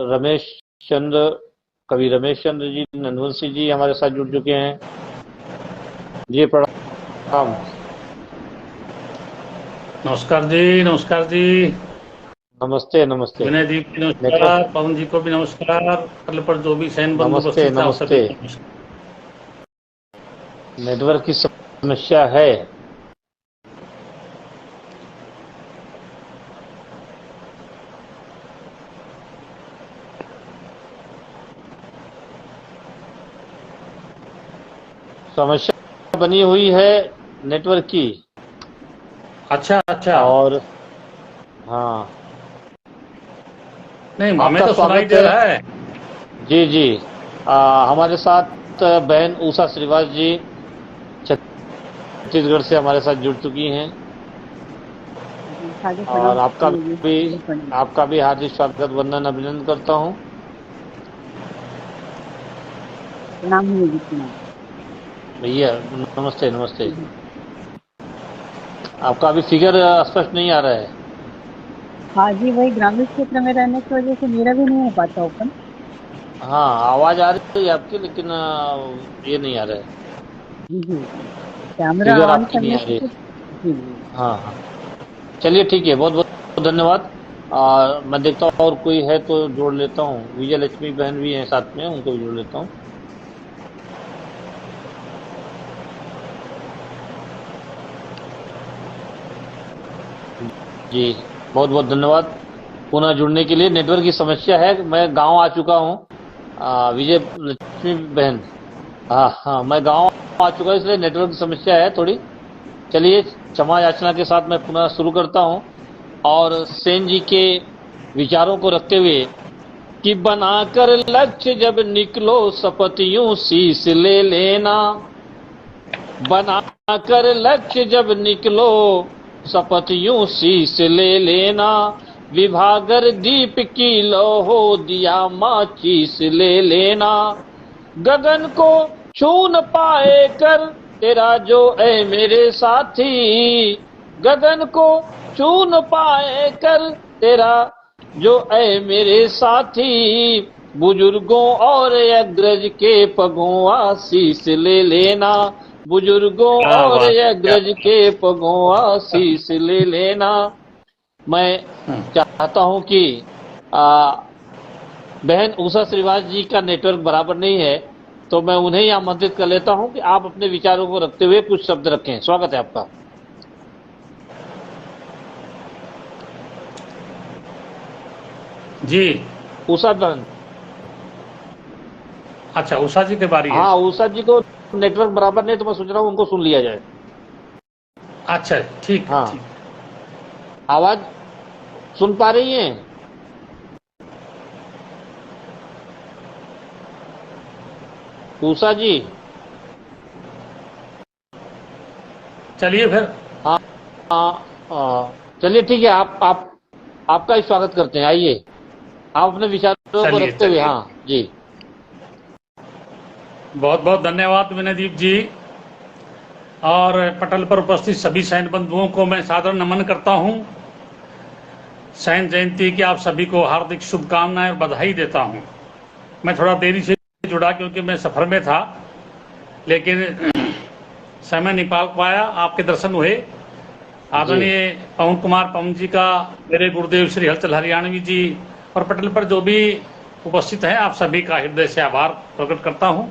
कवि रमेश चंद्र जी नंदवंशी जी हमारे साथ जुड़ चुके हैं। जी प्रणाम। नमस्कार जी। नमस्कार जी। नमस्ते नमस्ते। विनय जी को नमस्कार, पवन जी को भी नमस्कार, कल पर जो भी सैन बंधु उपस्थित हैं सभी को नमस्कार। नेटवर्क की समस्या है। समस्या बनी हुई है नेटवर्क की। अच्छा। और हाँ, नहीं हमें तो सुनाई दे रहा है। जी हमारे साथ बहन उषा श्रीवास जी छत्तीसगढ़ से हमारे साथ जुड़ चुकी हैं। और आपका भी हार्दिक स्वागत वंदन अभिनंदन करता हूँ। भैया नमस्ते नमस्ते। आपका अभी फिगर स्पष्ट नहीं आ रहा है। हाँ जी, वही ग्रामीण क्षेत्र में रहने की वजह से मेरा भी नहीं हो पाता ओपन। हाँ, आवाज आ रही है आपकी, लेकिन ये नहीं आ रहा है। जी कैमरा फिगर ऑन आपकी नहीं करने आ रही। जी हाँ चलिए ठीक है, बहुत बहुत धन्यवाद। मैं देखता हूँ और कोई है तो जोड़ लेता हूँ। विजय लक्ष्मी बहन भी हैं साथ में, उनको भी जोड़ लेता हूँ। जी बहुत बहुत धन्यवाद पुनः जुड़ने के लिए। नेटवर्क की समस्या है। मैं गांव आ चुका हूं। विजय लक्ष्मी बहन, हाँ मैं गांव आ चुका हूं, इसलिए नेटवर्क की समस्या है थोड़ी। चलिए क्षमा याचना के साथ मैं पुनः शुरू करता हूं। और सेन जी के विचारों को रखते हुए कि बनाकर लक्ष्य जब निकलो शपथ यूं शीश ले लेना, बनाकर लक्ष्य जब निकलो शपथ यूं शीश ले लेना, विभागर दीप की लो हो दिया माचिस ले लेना, गगन को छू न पाए कर तेरा जो ऐ मेरे साथी, गगन को छू न पाए कर तेरा जो ऐ मेरे साथी, बुजुर्गों और अग्रज के पगों आशीष ले लेना, बुजुर्गों और अग्रज के पगों आशीष ले लेना। मैं चाहता हूं कि बहन उषा श्रीवास जी का नेटवर्क बराबर नहीं है, तो मैं उन्हें ही आमंत्रित कर लेता हूं कि आप अपने विचारों को रखते हुए कुछ शब्द रखें। स्वागत है आपका। जी उषा बहन। अच्छा, उषा जी के बारे में। हाँ, उषा जी को नेटवर्क बराबर नहीं, तो मैं सोच रहा हूँ उनको सुन लिया जाए। अच्छा ठीक। हाँ ठीक। आवाज सुन पा रही हैं? उषा जी। चलिए फिर। चलिए ठीक है, आपका ही स्वागत करते हैं। आइए आप अपने विचारों को रखते हुए। हाँ जी। बहुत बहुत धन्यवाद विनयदीप जी, और पटल पर उपस्थित सभी सैन बंधुओं को मैं सादर नमन करता हूं। सैन जयंती की आप सभी को हार्दिक शुभकामनाएं और बधाई देता हूं। मैं थोड़ा देरी से जुड़ा क्योंकि मैं सफर में था, लेकिन समय नहीं पाया। आपके दर्शन हुए। आदरणीय पवन कुमार पवन जी का, मेरे गुरुदेव श्री हलचल हरियाणवी जी और पटल पर जो भी उपस्थित हैं, आप सभी का हृदय से आभार प्रकट करता हूं।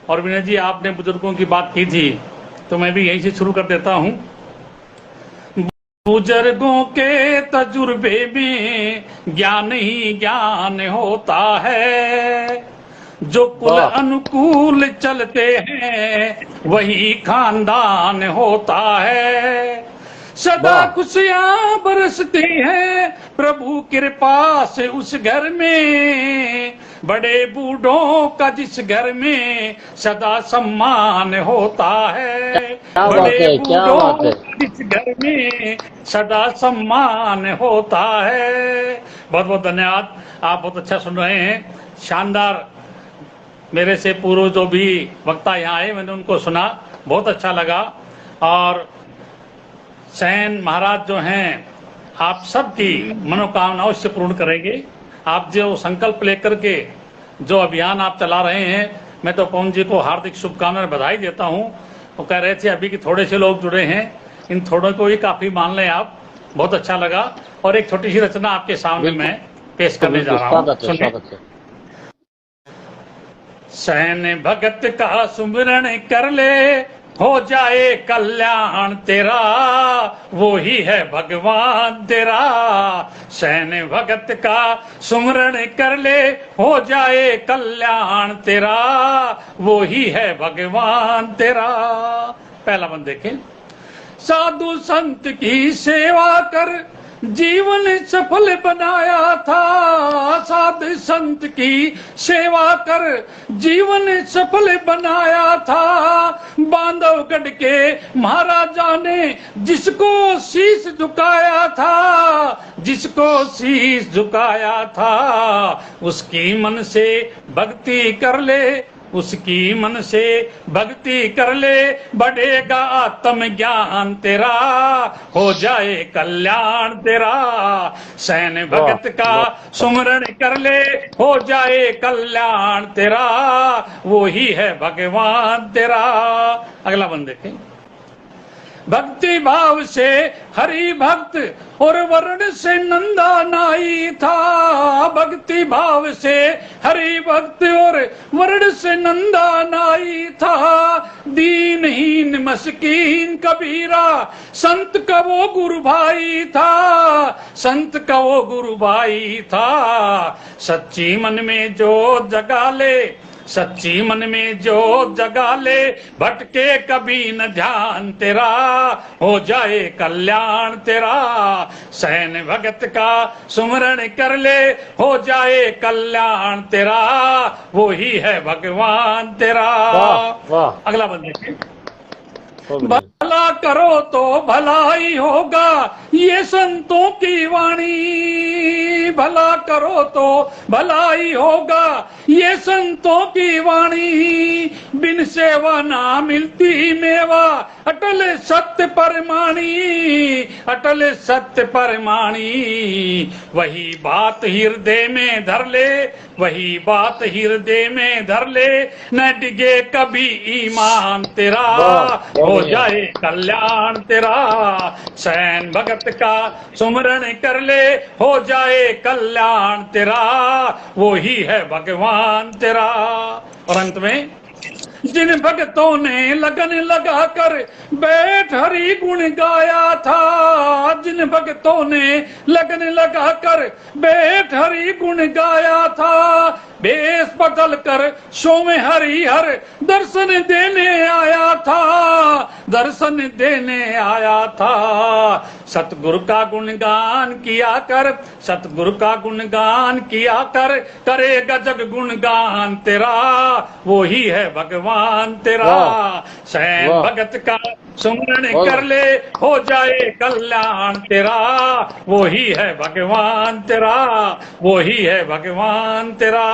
और विनय जी आपने बुजुर्गों की बात की थी तो मैं भी यहीं से शुरू कर देता हूं। बुजुर्गों के तजुर्बे में ज्ञान ही ज्ञान होता है, जो कुल अनुकूल चलते हैं वही खानदान होता है। सदा खुशियां बरसती हैं प्रभु कृपा से उस घर में, बड़े बूढ़ों का जिस घर में सदा सम्मान होता है। बड़े बूढ़ों का जिस घर में सदा सम्मान होता है। बहुत बहुत धन्यवाद, आप बहुत अच्छा सुन रहे हैं, शानदार। मेरे से पूर्व जो भी वक्ता यहाँ आए मैंने उनको सुना, बहुत अच्छा लगा। और सेन महाराज जो हैं आप सबकी मनोकामनाओं से पूर्ण करेंगे। आप जो संकल्प लेकर के जो अभियान आप चला रहे हैं, मैं तो पवन जी को हार्दिक शुभकामनाएं बधाई देता हूं। वो कह रहे थे अभी कि थोड़े से लोग जुड़े हैं, इन थोड़ों को ही काफी मान लें आप। बहुत अच्छा लगा। और एक छोटी सी रचना आपके सामने मैं पेश करने जा रहा हूँ। सहन भगत का सुमिरन कर ले, हो जाए कल्याण तेरा, वो ही है भगवान तेरा। सहन भगत का सुमिरन कर ले, हो जाए कल्याण तेरा, वो ही है भगवान तेरा। पहला बंद देखें। साधु संत की सेवा कर जीवन सफल बनाया था, साधु संत की सेवा कर जीवन सफल बनाया था। बांधवगढ़ के महाराजा ने जिसको शीश झुकाया था, जिसको शीश झुकाया था, उसकी मन से भक्ति कर ले, उसकी मन से भक्ति कर ले, बढ़ेगा आत्म ज्ञान तेरा, हो जाए कल्याण तेरा। सहन भगत का सुमरण कर ले, हो जाए कल्याण तेरा, वो ही है भगवान तेरा। अगला बंद देखें। भक्ति भाव से हरि भक्त और वर्ण से नंदा नाई था, भक्ति भाव से हरि भक्त और वर्ण से नंदा नाई था। दीनहीन मस्कीन कबीरा संत का वो गुरु भाई था, संत का वो गुरु भाई था। सच्ची मन में जो जगा ले, सच्ची मन में जो जगा ले, भटके कभी न ध्यान तेरा, हो जाए कल्याण तेरा। सहन भगत का सुमरण कर ले, हो जाए कल्याण तेरा, वो ही है भगवान तेरा। अगला बंदे। भला करो तो भला ही होगा, ये संतों की वाणी। भला करो तो भला ही होगा, ये संतों की वाणी। बिन सेवा ना मिलती मेवा, अटल सत्य परमाणी, अटल सत्य परमाणी। वही बात हृदय में धर ले, वही बात हृदय में धर ले, न डिगे कभी ईमान तेरा, हो जाए कल्याण तेरा। सहन भगत का सुमरण कर ले, हो जाए कल्याण तेरा, वो ही है भगवान तेरा। और अंत में, जिन भक्तों ने लगन लगा कर बैठ हरि गुण गाया था, जिन भक्तों ने लगन लगा कर बैठ हरि गुण गाया था। भेष बदल कर सो में हरि हर दर्शन देने आया था, दर्शन देने आया था। सतगुरु का गुणगान किया कर, सतगुरु का गुणगान किया कर, करेगा जग गुणगान तेरा, वो ही है भगवान तेरा। सहन भगत का सुमरण कर ले, हो जाए कल्याण तेरा, वो ही है भगवान तेरा, वो ही है भगवान तेरा।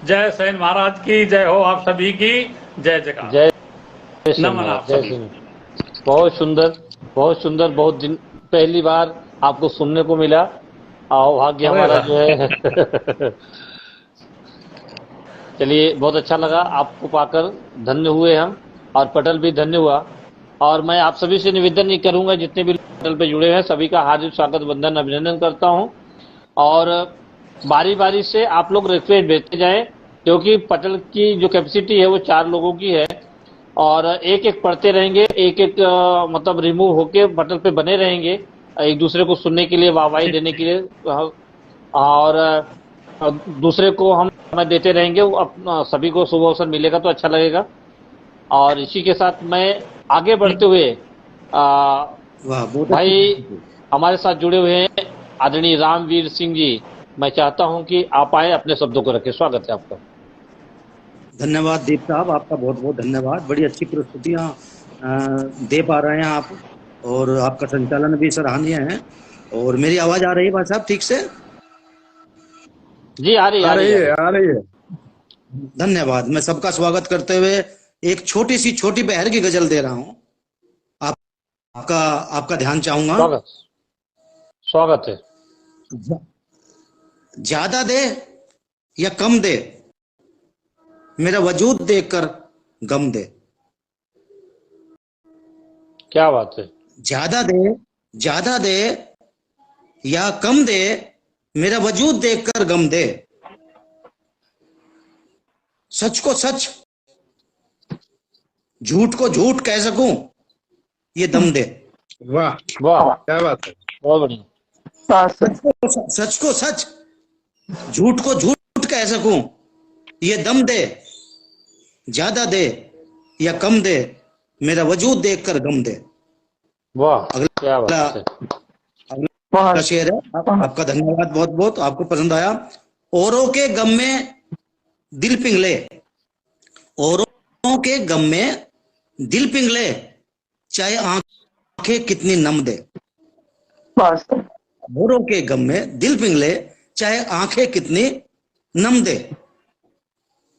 जय सेन महाराज की जय हो, आप सभी की जय जयकार। जय नमन आप सभी। बहुत सुंदर, बहुत सुंदर। बहुत दिन पहली बार आपको सुनने को मिला, और भाग्य हमारा जो है। चलिए, बहुत अच्छा लगा आपको पाकर, धन्य हुए हम, और पटल भी धन्य हुआ। और मैं आप सभी से निवेदन ये करूंगा, जितने भी पटल पे जुड़े हैं सभी का हार्दिक स्वागत, वंदन, अभिनंदन करता हूं। और बारी बारी से आप लोग रिक्वेस्ट भेजते जाएं, क्योंकि पटल की जो कैपेसिटी है वो 4 लोगों की है और एक एक पढ़ते रहेंगे, एक एक मतलब रिमूव होके पटल पे बने रहेंगे एक दूसरे को सुनने के लिए, वाहवाही देने के लिए, और दूसरे को हम समय देते रहेंगे। सभी को शुभ अवसर मिलेगा तो अच्छा लगेगा। और इसी के साथ मैं आगे बढ़ते हुए भाई हमारे साथ जुड़े हुए हैं आदरणीय रामवीर सिंह जी, मैं चाहता हूं कि आप आए, अपने शब्दों को रखें। स्वागत है आपका। धन्यवाद दीप साहब, आपका बहुत बहुत धन्यवाद। बड़ी अच्छी प्रस्तुतियां दे पा रहे हैं आप, और आपका संचालन भी सराहनीय है। और मेरी आवाज आ रही है भाई साहब ठीक से? जी आ रही है। धन्यवाद। मैं सबका स्वागत करते हुए एक छोटी बहर की गजल दे रहा हूँ। आपका ध्यान चाहूंगा। स्वागत है। ज्यादा दे या कम दे, मेरा वजूद देखकर गम दे। क्या बात है। ज्यादा दे या कम दे, मेरा वजूद देखकर गम दे। सच को सच, झूठ को झूठ कह सकूं, ये दम दे। वाह वाह, क्या बात है, बहुत बढ़िया। सच को सच, झूठ को झूठ कह सकूं, ये दम दे। ज्यादा दे या कम दे, मेरा वजूद देखकर गम दे। वाह, क्या बात है। अगला शेर है आपका। धन्यवाद बहुत बहुत, आपको पसंद आया। औरों के गम में दिल पिघले, औरों के गम में दिल पिघले, चाहे आंखें कितनी नम दे। औरों के गम में दिल पिघले, चाहे आंखें कितनी नम दे।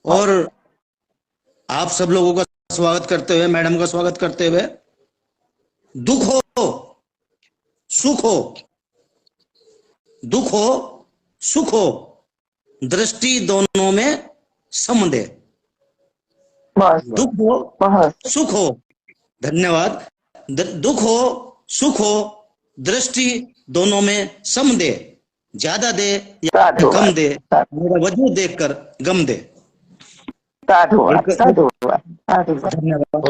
और आप सब लोगों का स्वागत करते हुए, मैडम का स्वागत करते हुए, दुख हो सुख हो, दुख हो सुख हो, दृष्टि दोनों में सम दे। दुख हो सुख हो, धन्यवाद। दुख हो सुख हो, दृष्टि दोनों में सम दे। ज्यादा दे या कम दे, मेरा वजूद देखकर गम दे।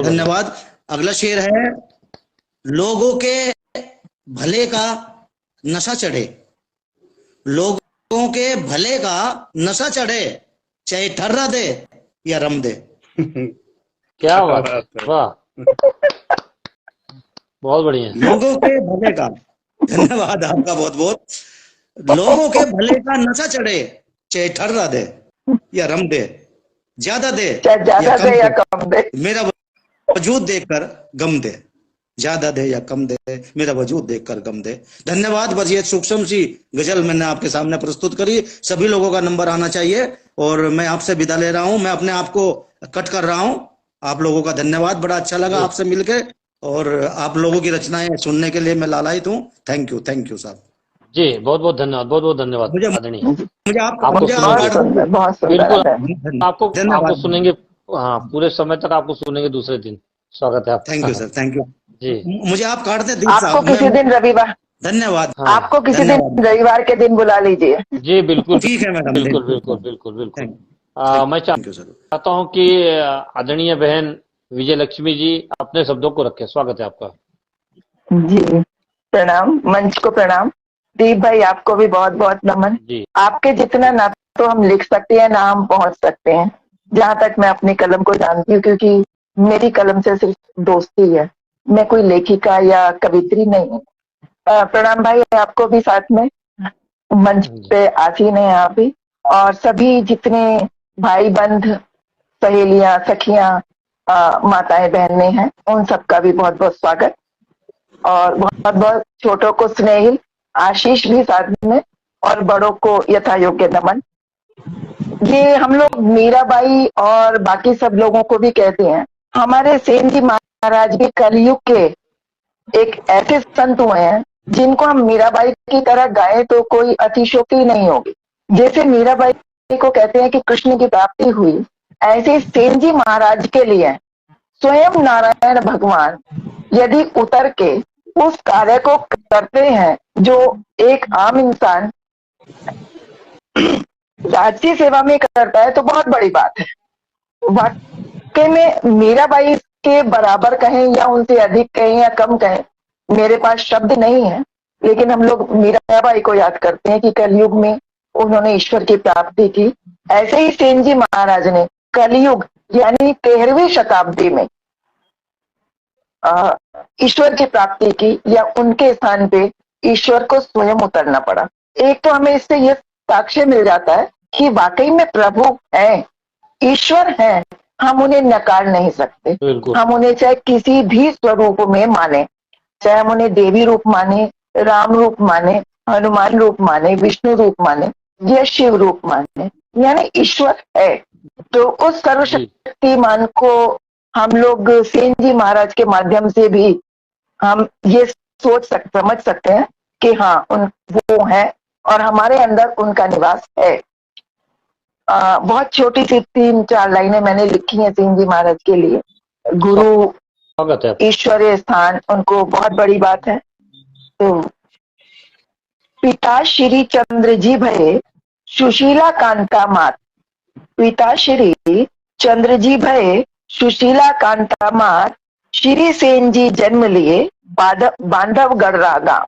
धन्यवाद। अगला शेर है, लोगों के भले का नशा चढ़े, लोगों के भले का नशा चढ़े, चाहे ठर्रा दे या रम दे। क्या बात है, वाह, बहुत बढ़िया। लोगों के भले का, धन्यवाद आपका बहुत बहुत। लोगों के भले का नशा चढ़े, चाहे ठर्रा दे या रम दे। ज्यादा दे या कम दे, मेरा वजूद देखकर गम दे। ज्यादा दे या कम दे, मेरा वजूद देखकर गम दे। धन्यवाद। बस ये सूक्ष्म सी गजल मैंने आपके सामने प्रस्तुत करी। सभी लोगों का नंबर आना चाहिए और मैं आपसे विदा ले रहा हूं। मैं अपने आप को कट कर रहा हूं। आप लोगों का धन्यवाद, बड़ा अच्छा लगा आपसे मिलकर, और आप लोगों की रचनाएं सुनने के लिए मैं लालायित हूँ। थैंक यू साहब जी, बहुत बहुत धन्यवाद, बहुत बहुत धन्यवाद। आपको सुनेंगे, हाँ, पूरे समय तक आपको सुनेंगे दूसरे दिन। स्वागत है आपका। Thank you sir, thank you जी। मुझे आप काट दे आपको किसी दिन रविवार, धन्यवाद। हाँ, आपको किसी दिन रविवार के दिन बुला लीजिए। जी बिल्कुल, ठीक है मैडम, बिल्कुल बिल्कुल बिल्कुल बिल्कुल। मैं चाहता हूँ कि आदरणीय बहन विजय लक्ष्मी जी अपने शब्दों को रखें। स्वागत है आपका। जी प्रणाम, मंच को प्रणाम। दीप भाई आपको भी बहुत बहुत नमन। आपके जितना ना तो हम लिख सकते हैं ना हम पहुंच सकते हैं, जहां तक मैं अपनी कलम को जानती हूँ, क्योंकि मेरी कलम से सिर्फ दोस्ती है, मैं कोई लेखिका या कवित्री नहीं हूँ। प्रणाम भाई आपको भी, साथ में मंच पे आसीन है आप भी, और सभी जितने भाई बंध, सहेलियां, सखियां, माताएं बहनें हैं, उन सबका भी बहुत बहुत स्वागत। और बहुत बहुत छोटों को स्नेहिल आशीष भी साथ में, और बड़ों को यथा योग्य नमन। ये हम लोग मीराबाई और बाकी सब लोगों को भी कहते हैं। हमारे सेन जी महाराज भी कलयुग के एक ऐसे संत हुए हैं जिनको हम मीराबाई की तरह गाएं तो कोई अतिशयोक्ति नहीं होगी। जैसे मीराबाई को कहते हैं कि कृष्ण की प्राप्ति हुई, ऐसे सेन जी महाराज के लिए स्वयं नारायण भगवान यदि उतर के उस कार्य को करते हैं जो एक आम इंसान राज्य सेवा में करता है तो बहुत बड़ी बात है। वाकई में मीराबाई के बराबर कहें या उनसे अधिक कहें या कम कहें, मेरे पास शब्द नहीं है, लेकिन हम लोग मीराबाई को याद करते हैं कि कलयुग में उन्होंने ईश्वर की प्राप्ति की। ऐसे ही सेन जी महाराज ने कलयुग यानी 13वीं शताब्दी में ईश्वर की प्राप्ति की, या उनके स्थान पे ईश्वर को स्वयं उतरना पड़ा। एक तो हमें इससे यह साक्ष्य मिल जाता है कि वाकई में प्रभु है, ईश्वर है, हम उन्हें नकार नहीं सकते। हम उन्हें चाहे किसी भी स्वरूप में माने, चाहे हम उन्हें देवी रूप माने, राम रूप माने, हनुमान रूप माने, विष्णु रूप माने या शिव रूप माने, यानी ईश्वर है। तो उस सर्वशक्तिमान को हम लोग सेन जी महाराज के माध्यम से भी हम ये समझ सकते हैं कि हाँ वो है और हमारे अंदर उनका निवास है। बहुत छोटी सी 3-4 लाइनें मैंने लिखी हैं सेन जी महाराज के लिए। गुरु ईश्वरीय स्थान उनको बहुत बड़ी बात है। तो पिता श्री चंद्र जी भये सुशीला कांता मात, पिता श्री चंद्र जी भये सुशीला कांता मात, श्री सेन जी जन्म लिए बांधवगढ़ रागा।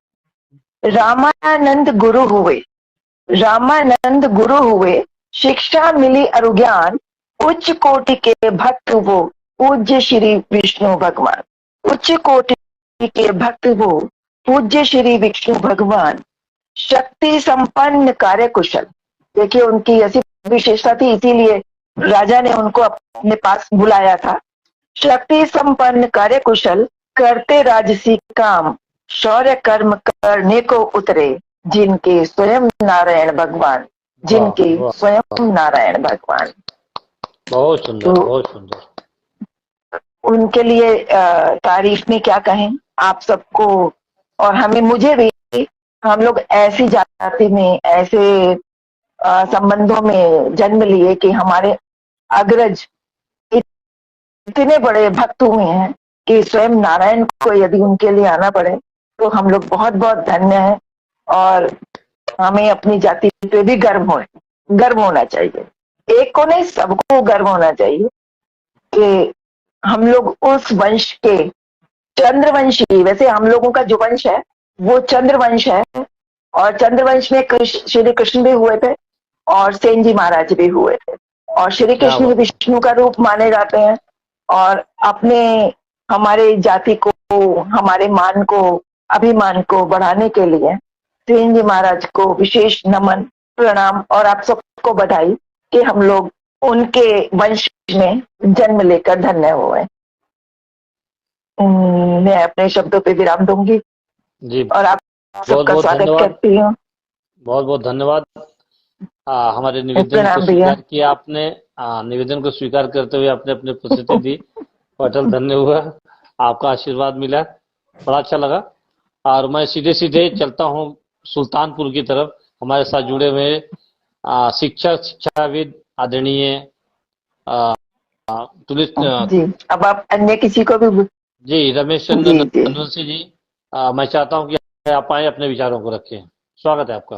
रामानंद गुरु हुए, रामानंद गुरु हुए, शिक्षा मिली अरु ज्ञान, उच्च कोटि के भक्त वो पूज्य श्री विष्णु भगवान। उच्च कोटि के भक्त वो पूज्य श्री विष्णु भगवान, शक्ति संपन्न कार्य कुशल। देखिए उनकी ऐसी विशेषता थी, इसीलिए राजा ने उनको अपने पास बुलाया था। शक्ति संपन्न कार्य कुशल, करते राजसी काम, शौर्य कर्म करने को उतरे, जिनके स्वयं नारायण भगवान, जिनके स्वयं नारायण भगवान। बहुत सुंदर, बहुत सुंदर। उनके लिए तारीफ में क्या कहें आप सबको, और हमें, मुझे भी, हम लोग ऐसी जाति में, ऐसे संबंधों में जन्म लिए कि हमारे अग्रज इतने बड़े भक्त हुए हैं कि स्वयं नारायण को यदि उनके लिए आना पड़े तो हम लोग बहुत बहुत धन्य हैं। और हमें अपनी जाति पे भी गर्व होना चाहिए। एक को नहीं, सबको गर्व होना चाहिए कि हम लोग उस वंश के चंद्रवंशी, वैसे हम लोगों का जो वंश है वो चंद्रवंश है, और चंद्रवंश में श्री कृष्ण भी हुए थे और सेन जी महाराज भी हुए थे, और श्री कृष्ण विष्णु का रूप माने जाते हैं। और अपने हमारे जाति को, हमारे मान को, अभिमान को बढ़ाने के लिए सेन जी महाराज को विशेष नमन, प्रणाम और आप सबको बधाई कि हम लोग उनके वंश में जन्म लेकर धन्य हुए। मैं अपने शब्दों पे विराम दूंगी जी, और आप सबका स्वागत करती हूँ। बहुत बहुत धन्यवाद। हमारे निवेदन को स्वीकार किया आपने, निवेदन को स्वीकार करते हुए आपने अपनी उपस्थिति दी, अटल धन्य हुआ, आपका आशीर्वाद मिला, बड़ा अच्छा लगा। और मैं सीधे सीधे चलता हूँ सुल्तानपुर की तरफ। हमारे साथ जुड़े हुए शिक्षाविद आदरणीय जी, अब आप अन्य किसी को भी जी, रमेश चंद्र नंदवंशी जी, मैं चाहता हूँ कि आप आए, अपने विचारों को रखें। स्वागत है आपका।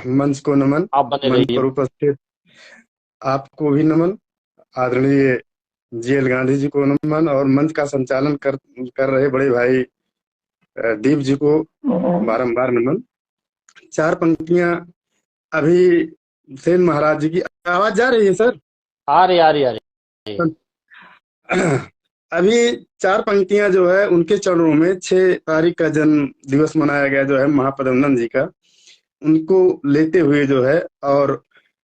मंच को नमन, मंच पर उपस्थित आपको भी नमन, आदरणीय जीएल गांधी जी को नमन, और मंच का संचालन कर रहे बड़े भाई दीप जी को बारंबार नमन। 4 पंक्तियां अभी सेन महाराज जी की आवाज जा रही है सर? आ रही। अभी 4 पंक्तियां जो है उनके चरणों में 6 तारीख का जन्म दिवस मनाया गया जो है महापद्मनंद जी का, उनको लेते हुए जो है और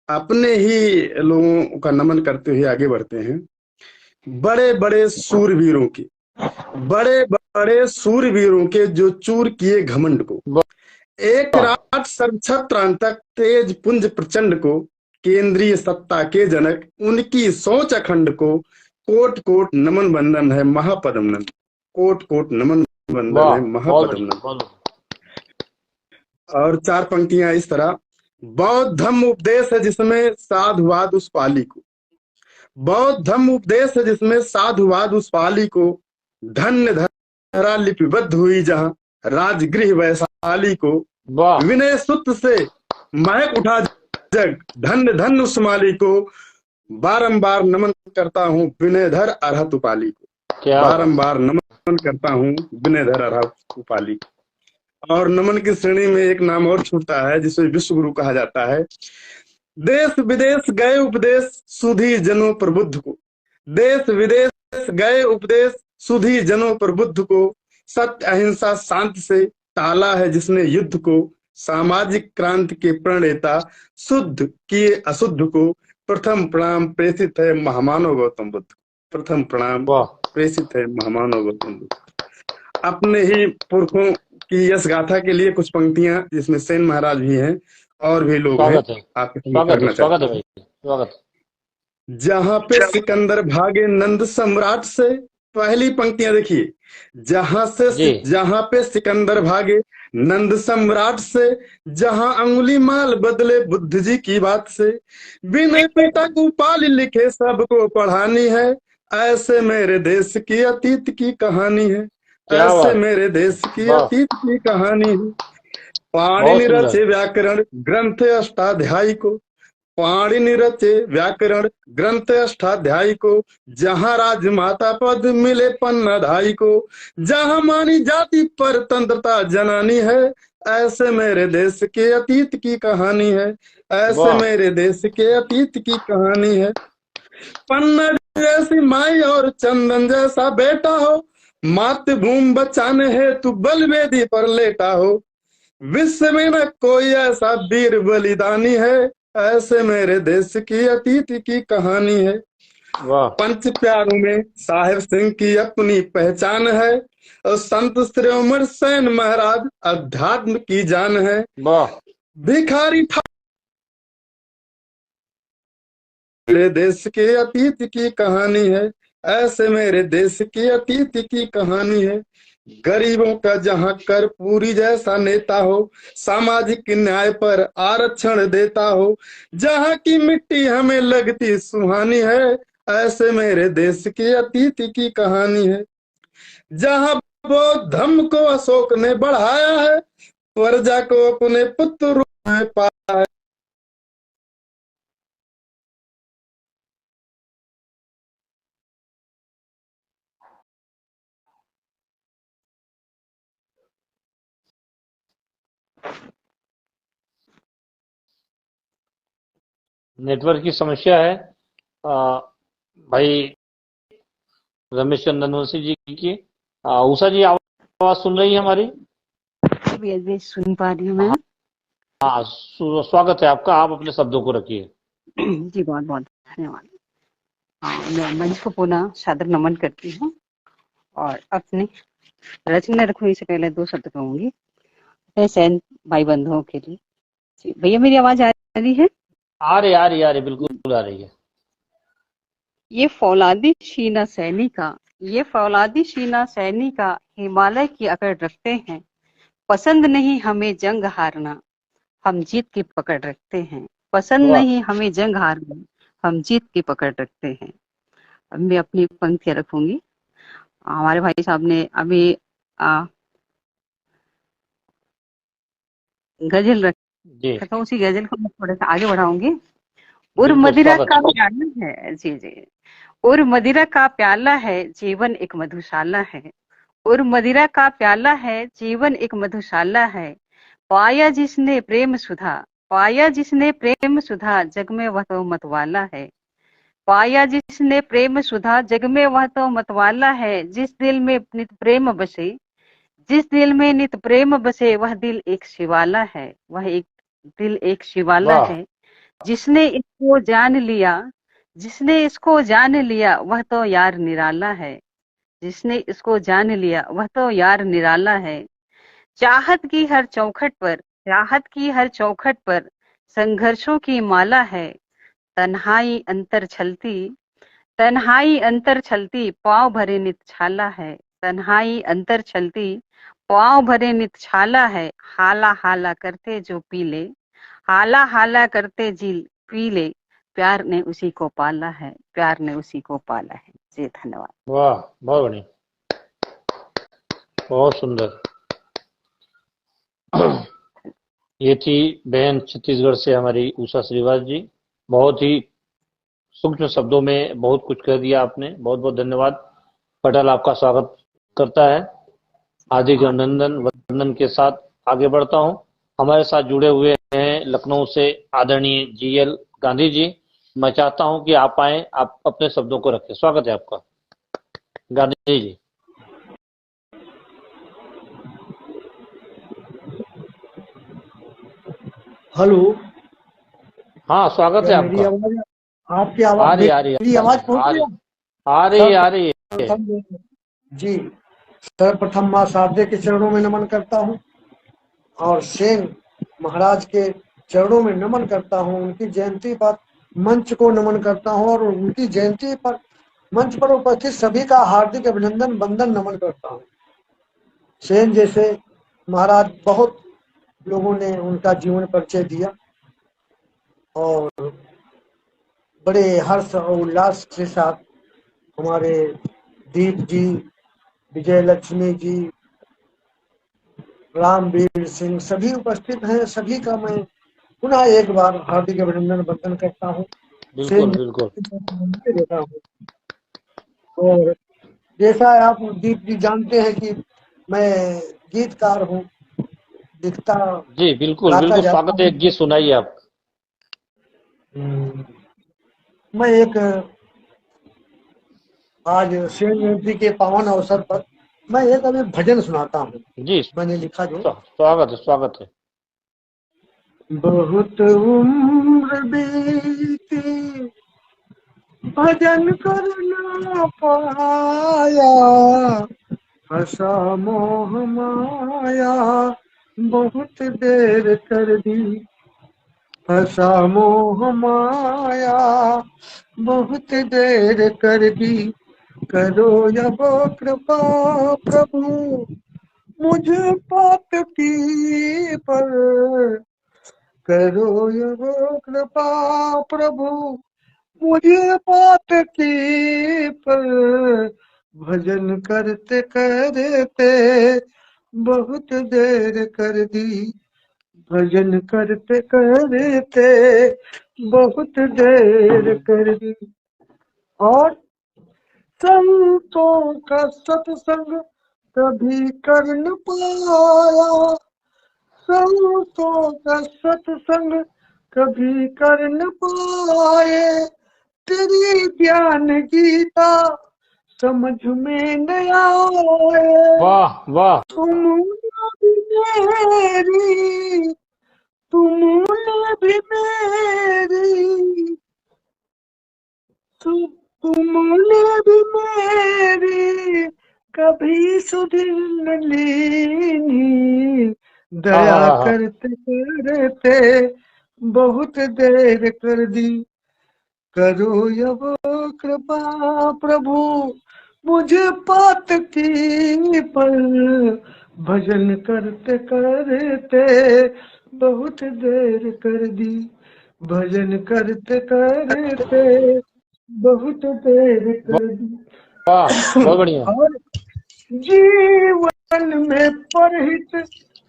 अपने ही लोगों का नमन करते हुए आगे बढ़ते हैं। बड़े बड़े सूरवीरों के, बड़े बड़े सूरवीरों के जो चूर किए घमंड को, एक रात सर्वछत्रांतक तेज पुंज प्रचंड को, केंद्रीय सत्ता के जनक उनकी सोच अखंड को, कोट कोट नमन बंदन है महापद्मनंद, कोट कोट नमन बंदन है महापद्मनंद। और 4 पंक्तियां इस तरह। बौद्ध धम्म उपदेश है जिसमें साधुवाद उस पाली को, बौद्ध धम्म उपदेश है जिसमें साधुवाद उस पाली को, धन्य धरा लिपिबद्ध हुई जहां राजगृह वैशाली को, विनय सुत से महक उठा जग, धन्य धन्य उस माली को, बारंबार नमन करता हूँ विनयधर अरहत उपाली को। बारंबार नमन करता हूँ विनयधर अरहत उपाली को। और नमन की श्रेणी में एक नाम और छूटता है जिसे विश्व गुरु कहा जाता है। देश विदेश गए उपदेश सुधी जनों पर बुद्ध को, देश विदेश गए उपदेश सुधी जनों पर बुद्ध को, सत्य अहिंसा शांति से टाला है जिसने युद्ध को, सामाजिक क्रांति के प्रणेता शुद्ध किए अशुद्ध को, प्रथम प्रणाम प्रेषित है महामानव गौतम बुद्ध। प्रथम प्रणाम प्रेषित है महामानव गौतम बुद्ध। अपने ही पुरखों की यश गाथा के लिए कुछ पंक्तियां, जिसमें सेन महाराज भी हैं और भी लोग हैं, आपके स्वागत है। स्वागत। जहां पे सिकंदर भागे नंद सम्राट से, पहली पंक्तियां देखिए, जहां पे सिकंदर भागे नंद सम्राट से, जहां अंगुली माल बदले बुद्ध जी की बात से, विनय पिता को पाल लिखे सबको पढ़ानी है, ऐसे मेरे देश की अतीत की कहानी है, ऐसे मेरे देश की अतीत की कहानी है। पाणिनि रचे व्याकरण ग्रंथ अष्टाध्यायी को, पाणिनि रचे व्याकरण ग्रंथ अष्टाध्यायी को, जहां राजमाता पद मिले पन्नाधाई को, जहां मानी जाति पर तंत्रता जनानी है, ऐसे मेरे देश के अतीत की कहानी है, ऐसे मेरे देश के अतीत की कहानी है। पन्ना जैसी माई और चंदन जैसा बेटा हो, मातृभूमि बचाने हेतु बलवेदी पर लेटा हो, विश्व में न कोई ऐसा वीर बलिदानी है, ऐसे मेरे देश की अतीत की कहानी है। पंच प्यारों में साहिब सिंह की अपनी पहचान है, और संत शिरोमणि सेन महाराज अध्यात्म की जान है। भिखारी मेरे देश के अतीत की कहानी है, ऐसे मेरे देश की अतीत की कहानी है। गरीबों का जहां कर पूरी जैसा नेता हो, सामाजिक न्याय पर आरक्षण देता हो, जहां की मिट्टी हमें लगती सुहानी है, ऐसे मेरे देश की अतीत की कहानी है। जहां बौद्ध धर्म को अशोक ने बढ़ाया है, प्रजा को अपने पुत्र रूप में पाया है। नेटवर्क की समस्या है भाई रमेश चंद्र वंशी जी की। उषा जी आवाज सुन रही है हमारी? सुन पा रही हूँ मैं। हाँ, स्वागत है आपका, आप अपने शब्दों को रखिए। जी बहुत बहुत धन्यवाद। मैं मंच को पुनः सादर नमन करती हूँ और अपने रचना रखने से पहले 2 शब्द कहूंगी सैन भाई बंधुओं के लिए। भैया मेरी आवाज आ रही है? आ रही बिल्कुल आ रही है। ये फौलादी शीना सैनी का हिमालय की अकड़ रखते हैं, पसंद नहीं हमें जंग हारना, हम जीत की पकड़ रखते हैं। पसंद नहीं हमें जंग हारना, हम जीत की पकड़ रखते हैं। अब मैं अपनी पंक्तियां रखूंगी। हमारे भाई साहब ने अभी गजल रखा था, उसी गजल को मैं थोड़ा सा आगे बढ़ाऊंगी। और मदिरा का प्याला है, जी, और मदिरा का प्याला है जीवन एक मधुशाला है, और मदिरा का प्याला है जीवन एक मधुशाला है, पाया जिसने प्रेम सुधा जग में वह तो मतवाला है, पाया जिसने प्रेम सुधा जग में वह तो मतवाला है। जिस दिल में नित प्रेम बसे वह दिल एक शिवाला है, वह एक दिल एक शिवाला है। जिसने इसको जान लिया वह तो यार निराला है, जिसने इसको जान लिया वह तो यार निराला है। चाहत की हर चौखट पर संघर्षों की माला है, तन्हाई अंतर छलती पांव भरे नित छाला है, तन्हाई अंतर छलती पांव भरे नित छाला है। हाला हाला करते जो पी ले, प्यार ने उसी को पाला है, प्यार ने उसी को पाला है। जी धन्यवाद। वाह, बहुत बढ़िया, बहुत सुंदर। ये थी बहन छत्तीसगढ़ से हमारी उषा श्रीवास जी। बहुत ही सूक्ष्म शब्दों में बहुत कुछ कह दिया आपने, बहुत बहुत धन्यवाद। पटेल आपका स्वागत करता है। हार्दिक अभिनंदन वंदन के साथ आगे बढ़ता हूं। हमारे साथ जुड़े हुए हैं लखनऊ से आदरणीय GL गांधी जी। मैं चाहता हूं कि आप आए, आप अपने शब्दों को रखें। स्वागत है आपका गांधी जी। हेलो। हाँ, स्वागत है मेरी आपका। आवाज, आपकी आवाज, आ रही मेरी आवाज पहुंच रही है? आ रही है जी। सर्वप्रथम माँ शारदे के चरणों में नमन करता हूँ और सेन महाराज के चरणों में नमन करता हूँ। उनकी जयंती पर मंच को नमन करता हूँ और उनकी जयंती पर मंच पर उपस्थित सभी का हार्दिक अभिनंदन वंदन नमन करता हूँ। सेन जैसे महाराज बहुत लोगों ने उनका जीवन परिचय दिया और बड़े हर्ष और उल्लास के साथ हमारे दीप जी, विजय लक्ष्मी जी, रामवीर सिंह सभी उपस्थित हैं। सभी का मैं पुनः एक बार हार्दिक अभिनंदन वंदन करता हूँ। बिल्कुल देता हूँ। और जैसा आप दीप जी जानते हैं कि मैं गीतकार हूँ, लिखता जी। बिल्कुल स्वागत है। एक गीत सुनाइए आप। मैं एक आज सेन जयंती के पावन अवसर पर मैं एक अभी भजन सुनाता हूँ। जी, मैंने लिखा जो। स्वागत है। बहुत उम्र बीती भजन कर ना पाया, हंसा मोह माया बहुत देर कर दी, हंसा मोह माया बहुत देर कर दी, करो अब कृपा प्रभु मुझ पातकी पर, करो अब कृपा प्रभु मुझे पातकी पर, भजन करते करते बहुत देर कर दी, भजन करते करते बहुत देर कर दी। और संतों का सत्संग कभी कर न पाया, संतों का सत्संग कभी कर न पाए, तेरी ज्ञान गीता समझ में न आए। वाह तुमने भी मेरी, तुमने भी मेरी, तुमने भी मेरी कभी सुधिर न लीनी, दया करते करते बहुत देर कर दी, करो अब कृपा प्रभु मुझे पातकी पर, भजन करते करते बहुत देर कर दी, भजन करते करते बहुत देर कर दी। बहुत बढ़िया। और जीवन में परहित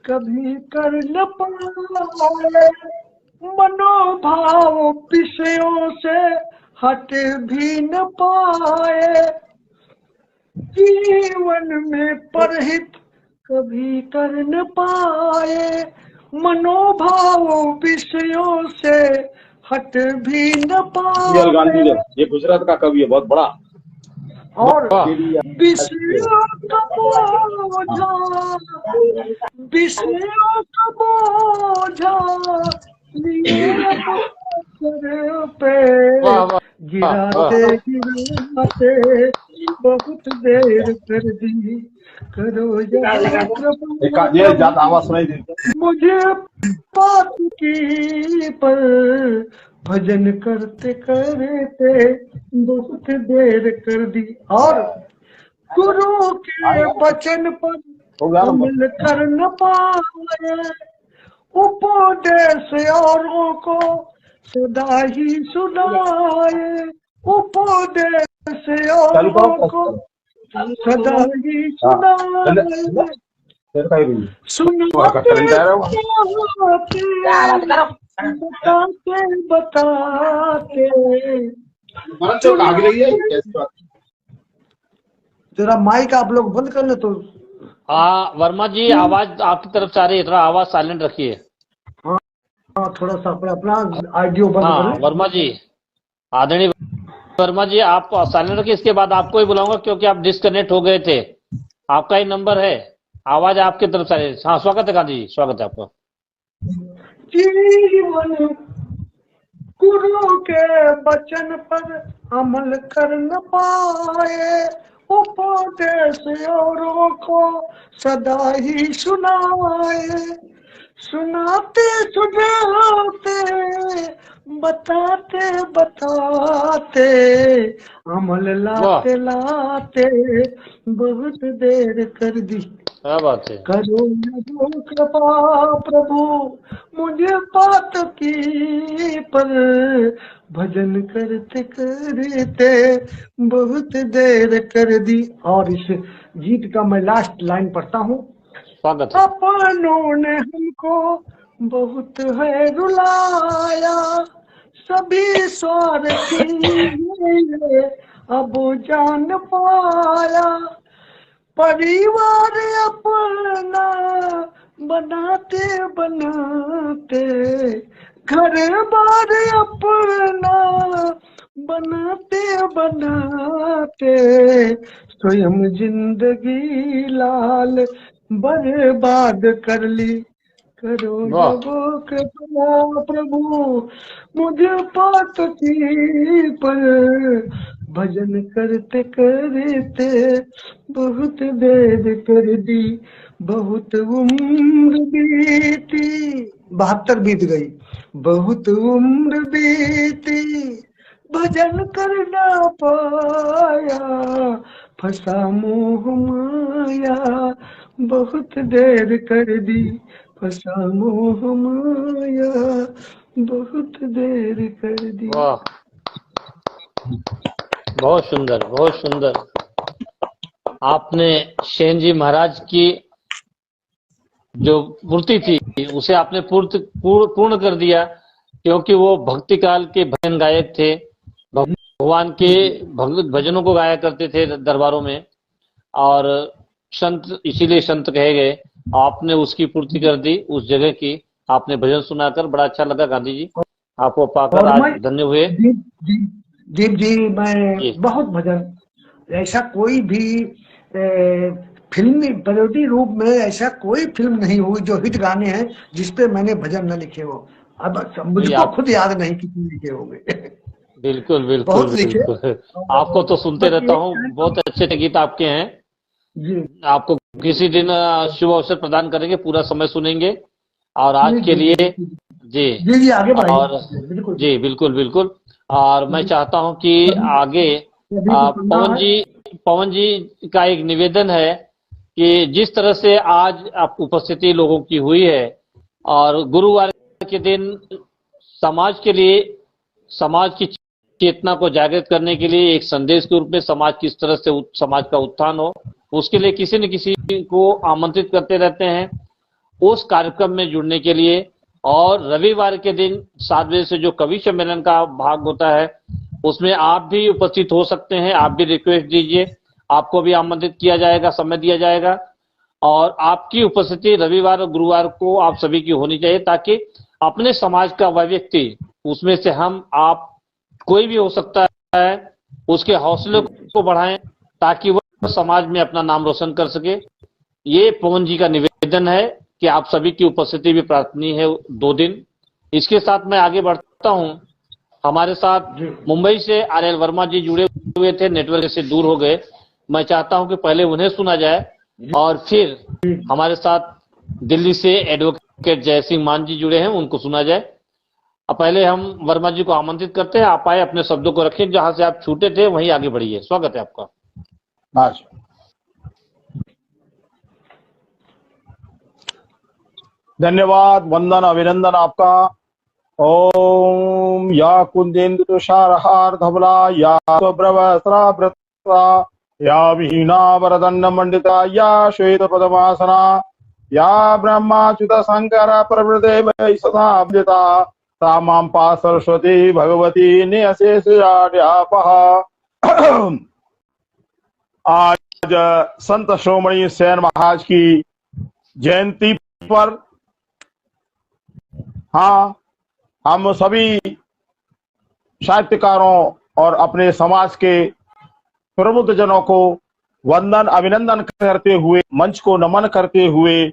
कभी कर न पाए, मनोभाव विषयों से हट भी न पाए, जीवन में परहित कभी कर न पाए, मनोभाव विषयों से हट भी न पाए। गांधी जी, ये गुजरात का कवि है, बहुत बड़ा। और विषयों का बोझा, विषयों का बोझा लिए सर पे गिराते गिराते बहुत देर कर दी, करो ये ज्यादा आवाज सुनाई देती मुझे पातकी पर, भजन करते करते बहुत देर कर दी। और गुरु के वचन पर अमल कर न पाए, उपदेश औरों को सदा ही सुनाए, उपदेश औरों को सदा ही सुनाए, फिर कहीं भी सुनो कटरिंग जा रहा हूँ बताते आगे लगी है कैसी बात। तेरा माइक आप लोग बंद कर ले तो। हाँ वर्मा जी, आवाज आपकी तरफ से आ रही है, थोड़ा आवाज साइलेंट रखिए। हाँ थोड़ा सा अपना ऑडियो बंद कर हाँ ले। वर्मा जी, आदरणीय वर्मा जी, आप साइलेंट रखिए। इसके बाद आपको ही बुलाऊंगा क्योंकि आप डिस्कनेक्ट हो गए थे। आपका ही नंबर है, आवाज आपकी तरफ से आ रही है। हाँ स्वागत है गांधी जी, स्वागत है आपका। जीवन गुरु के वचन पर अमल कर न पाए, उपदेश औरों को सदा ही सुनाए, सुनाते सुनाते बताते बताते अमल लाते लाते बहुत देर कर दी। क्या बात है। करो जो कृपा प्रभु मुझे पात की पर, भजन करते करते बहुत देर कर दी। और इस गीत का मैं लास्ट लाइन पढ़ता हूँ। स्वागत है। अपनों ने हमको बहुत है रुलाया, सभी स्वार्थी अब जान पाया, परिवार अपना बनाते बनाते, घर बार अपना बनाते बनाते, स्वयं जिंदगी लाल बर्बाद कर ली। करो जब कृपा प्रभु मुझे पात की पर, भजन करते करते बहुत देर कर दी, बहुत उम्र बीती। 72 बीत गई, बहुत उम्र बीती, भजन कर ना पाया, फंसा मोह माया, बहुत देर कर दी, फंसा मोह माया, बहुत देर कर दी। वाह, बहुत सुंदर, बहुत सुंदर। आपने सेन जी महाराज की जो मूर्ति थी उसे आपने पूर्ण कर दिया, क्योंकि वो भक्ति काल के भजन गायक थे, भगवान के भगवत भजनों को गाया करते थे दरबारों में, और संत इसीलिए संत कहे गए। आपने उसकी पूर्ति कर दी, उस जगह की। आपने भजन सुनाकर बड़ा अच्छा लगा गांधी जी, आपको पाकर आज धन्य हुए। दीप जी मैं बहुत भजन, ऐसा कोई भी फिल्मी पैरोडी रूप में ऐसा कोई फिल्म नहीं हुई जो हिट गाने हैं जिसपे मैंने भजन न लिखे हो। अब मुझको खुद याद नहीं कितने लिखे होंगे। बिल्कुल बिल्कुल बिल्कुल, आपको तो सुनते रहता हूँ, बहुत अच्छे गीत आपके हैं जी। आपको किसी दिन शुभ अवसर प्रदान करेंगे, पूरा समय सुनेंगे। और आज के लिए जी आगे और जी बिल्कुल बिल्कुल। और मैं चाहता हूं कि आगे पवन जी का एक निवेदन है कि जिस तरह से आज आप उपस्थिति लोगों की हुई है, और गुरुवार के दिन समाज के लिए, समाज की चेतना को जागृत करने के लिए एक संदेश के रूप में समाज किस तरह से समाज का उत्थान हो, उसके लिए किसी न किसी को आमंत्रित करते रहते हैं उस कार्यक्रम में जुड़ने के लिए। और रविवार के दिन 7 बजे से जो कवि सम्मेलन का भाग होता है उसमें आप भी उपस्थित हो सकते हैं। आप भी रिक्वेस्ट दीजिए, आपको भी आमंत्रित किया जाएगा, समय दिया जाएगा। और आपकी उपस्थिति रविवार और गुरुवार को आप सभी की होनी चाहिए, ताकि अपने समाज का वह व्यक्ति, उसमें से हम आप कोई भी हो सकता है, उसके हौसले को बढ़ाएं ताकि वह समाज में अपना नाम रोशन कर सके। ये पवन जी का निवेदन है कि आप सभी की उपस्थिति भी प्रार्थनीय है 2 दिन। इसके साथ मैं आगे बढ़ता हूं। हमारे साथ मुंबई से आर.एल. वर्मा जी जुड़े हुए थे, नेटवर्क से दूर हो गए। मैं चाहता हूं कि पहले उन्हें सुना जाए और फिर हमारे साथ दिल्ली से एडवोकेट जयसिंह मान जी जुड़े हैं, उनको सुना जाए। अब पहले हम वर्मा जी को आमंत्रित करते हैं, आप आए, अपने शब्दों को रखें, जहां से आप छूटे थे वहीं आगे बढ़िए। स्वागत है आपका। धन्यवाद, वंदन, अभिनंदन आपका। ओम या कुंदेन्दु तुषारहार धवला, या स्वभ्रवस्त्रावृता, या विहीना वरदंड मंडिता, या श्वेत पद्मासना, या ब्रह्माच्युत शंकर प्रभृदेव सदा भजता सा मां पा सरस्वती भगवती नियशेषयाड्यापः। आज संत शिरोमणि सेन महाराज की जयंती पर हाँ, हम सभी साहित्यकारों और अपने समाज के प्रबुद्ध जनों को वंदन अभिनंदन करते हुए, मंच को नमन करते हुए,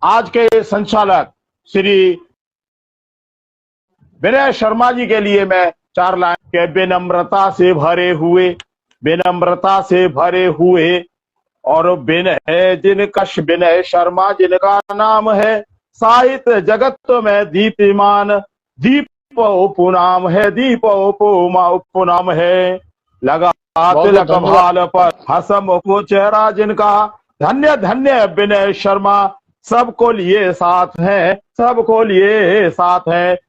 आज के संचालक श्री विनय शर्मा जी के लिए मैं 4 लाइन के विनम्रता से भरे हुए और विनय जिनका विनय शर्मा जिनका नाम है, साहित्य जगत में दीप्तिमान दीप उपनाम है, लगा तिलक भाल पर हसम को चेहरा जिनका, धन्य धन्य विनय शर्मा, सबको लिए साथ हैं,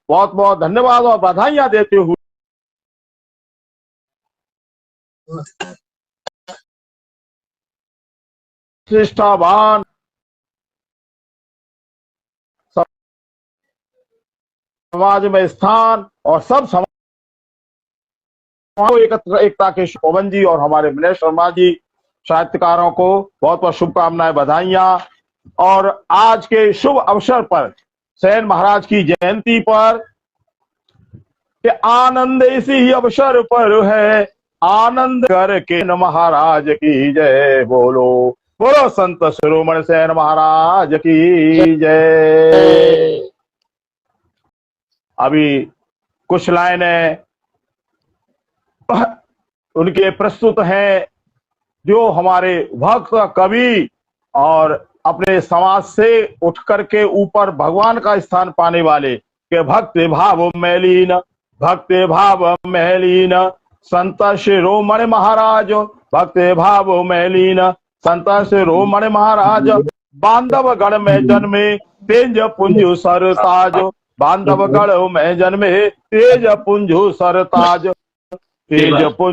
बहुत बहुत धन्यवाद और बधाइयां देते हुए निष्ठावान समाज में स्थान और सब समाज एकता के पवन जी और हमारे विनय शर्मा जी साहित्यकारों को बहुत बहुत शुभकामनाएं, बधाइयां। और आज के शुभ अवसर पर सेन महाराज की जयंती पर कि आनंद इसी अवसर पर है, आनंद करके महाराज की जय, बोलो संत शिरोमणि सेन महाराज की जय। अभी कुछ लाइनें उनके प्रस्तुत हैं, जो हमारे भक्त कवि और अपने समाज से उठ करके ऊपर भगवान का स्थान पाने वाले के भक्ति भाव मैलीन संत शिरोमणि महाराज, भक्ति भाव मैलीन संत शिरोमणि महाराज, बांधवगढ़ में जन्मे तेज पुंज सरताज, बांधवगढ़ में जन्मे तेज पुंज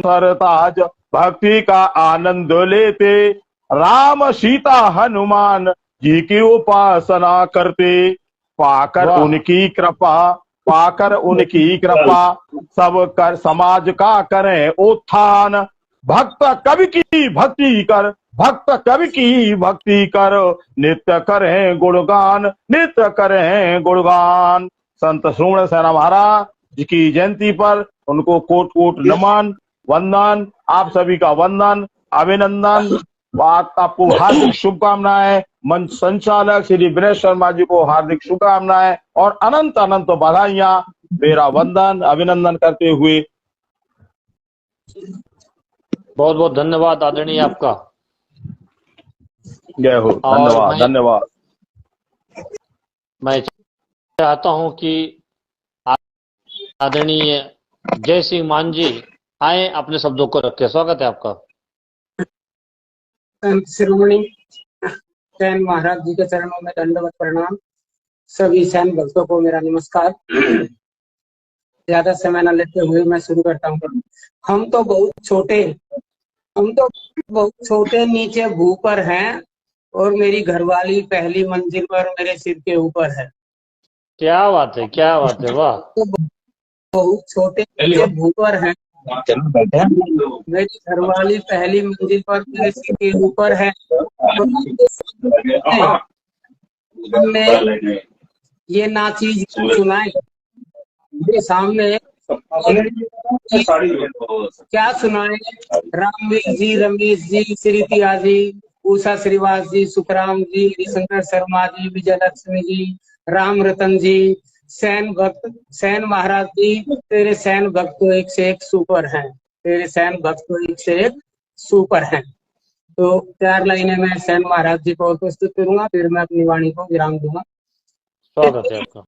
सरताज, भक्ति का आनंद लेते राम सीता हनुमान जी की उपासना करते, पाकर उनकी कृपा सब कर समाज का करें उत्थान, भक्त कवि की भक्ति कर नित्य करें गुणगान। संत शिरोमणि सेन महाराज जी की जयंती पर उनको कोट कोट नमन, वंदन, आप सभी का वंदन अभिनंदन, आपको हार्दिक शुभकामनाएं। मंच संचालक श्री विनय शर्मा जी को हार्दिक शुभकामनाएं और अनंत अनंत बधाइयां, मेरा वंदन अभिनंदन करते हुए बहुत बहुत धन्यवाद आदरणीय आपका। जय हो। धन्यवाद। मैं चाहता हूं कि आदरणीय जय सिंह मान जी आए, अपने शब्दों को रखें। स्वागत है आपका। शिरोमणि सेन महाराज जी के चरणों में दंडवत प्रणाम। सभी सैन भक्तों को मेरा नमस्कार। ज्यादा समय न लेते हुए मैं शुरू करता हूँ। हम तो बहुत छोटे नीचे भू पर हैं और मेरी घरवाली पहली मंजिल पर मेरे सिर के ऊपर है। क्या बात है वाह। तो बहुत छोटे नीचे भू पर हैं, मेरी घरवाली पहली मंजिल पर मेरे सिर के ऊपर है। हमने ये नाचीज सुनाए मेरे सामने, क्या सुनाए? रामवीर जी, रमेश जी, श्रीतिया जी, उषा श्रीवास जी, सुखराम जी, हरिशंकर शर्मा जी, विजय लक्ष्मी जी, राम रतन जी, सैन महाराज जी, तेरे सैन भक्त तो एक से एक सुपर हैं, सुपर हैं। तो 4 लाइनें मैं सैन महाराज जी को प्रस्तुत करूंगा, फिर मैं अपनी वाणी को विराम दूंगा। स्वागत है आपका।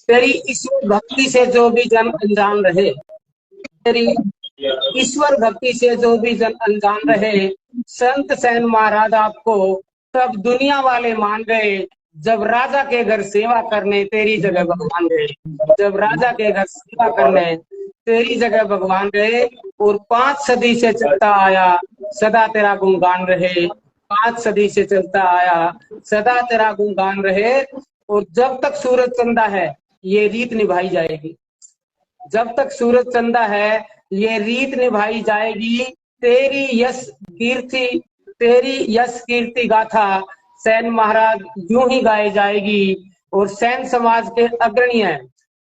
तेरी ईश्वर भक्ति से जो भी जन अनजान रहे, तेरी ईश्वर भक्ति से जो भी जन अनजान रहे, संत सैन महाराज आपको सब दुनिया वाले मान गए। जब राजा के घर सेवा करने तेरी जगह भगवान गए, जब राजा के घर सेवा करने तेरी जगह भगवान गए। और 5 सदी से चलता आया, सदा तेरा गुणगान रहे। 5 सदी से चलता आया, सदा तेरा गुणगान रहे। और जब तक सूरज चंदा है ये रीत निभाई जाएगी। जब तक सूरज चंदा है ये रीत निभाई जाएगी। तेरी यश कीर्ति गाथा सेन महाराज यूं ही गाई जाएगी। और सेन समाज के अग्रणी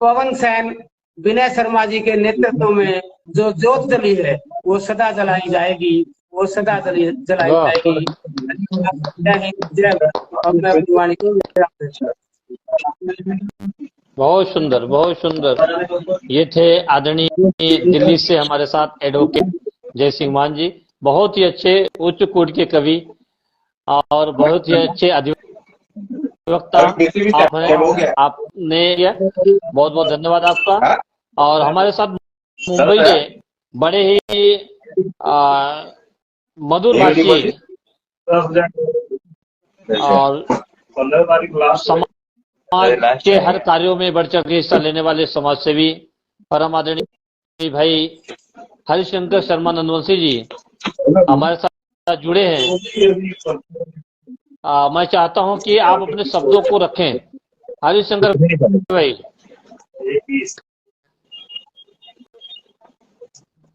पवन सेन विनय शर्मा जी के नेतृत्व में जो ज्योत जली है वो सदा जलाई जाएगी, वो सदा जलाई जाएगी। जय हिंद, जय भारत। अब मैं अपनी वाणी को विराम देता हूं। बहुत सुंदर, बहुत सुंदर। ये थे आदरणीय दिल्ली से हमारे साथ एडवोकेट जय सिंह मान जी। बहुत ही अच्छे उच्च कोटि के कवि और बहुत ही अच्छे अधिवक्ता आप हैं। आपने बहुत बहुत धन्यवाद आपका। और हमारे साथ मुंबई के बड़े ही मधुर भाषी और समाज के हर कार्यों में बढ़ चढ़ के हिस्सा लेने वाले समाज सेवी परम आदरणीय भाई हरिशंकर शर्मा नंदवंशी जी हमारे साथ जुड़े हैं। मैं चाहता हूं कि आप अपने शब्दों को रखें। हरिशंकर भाई,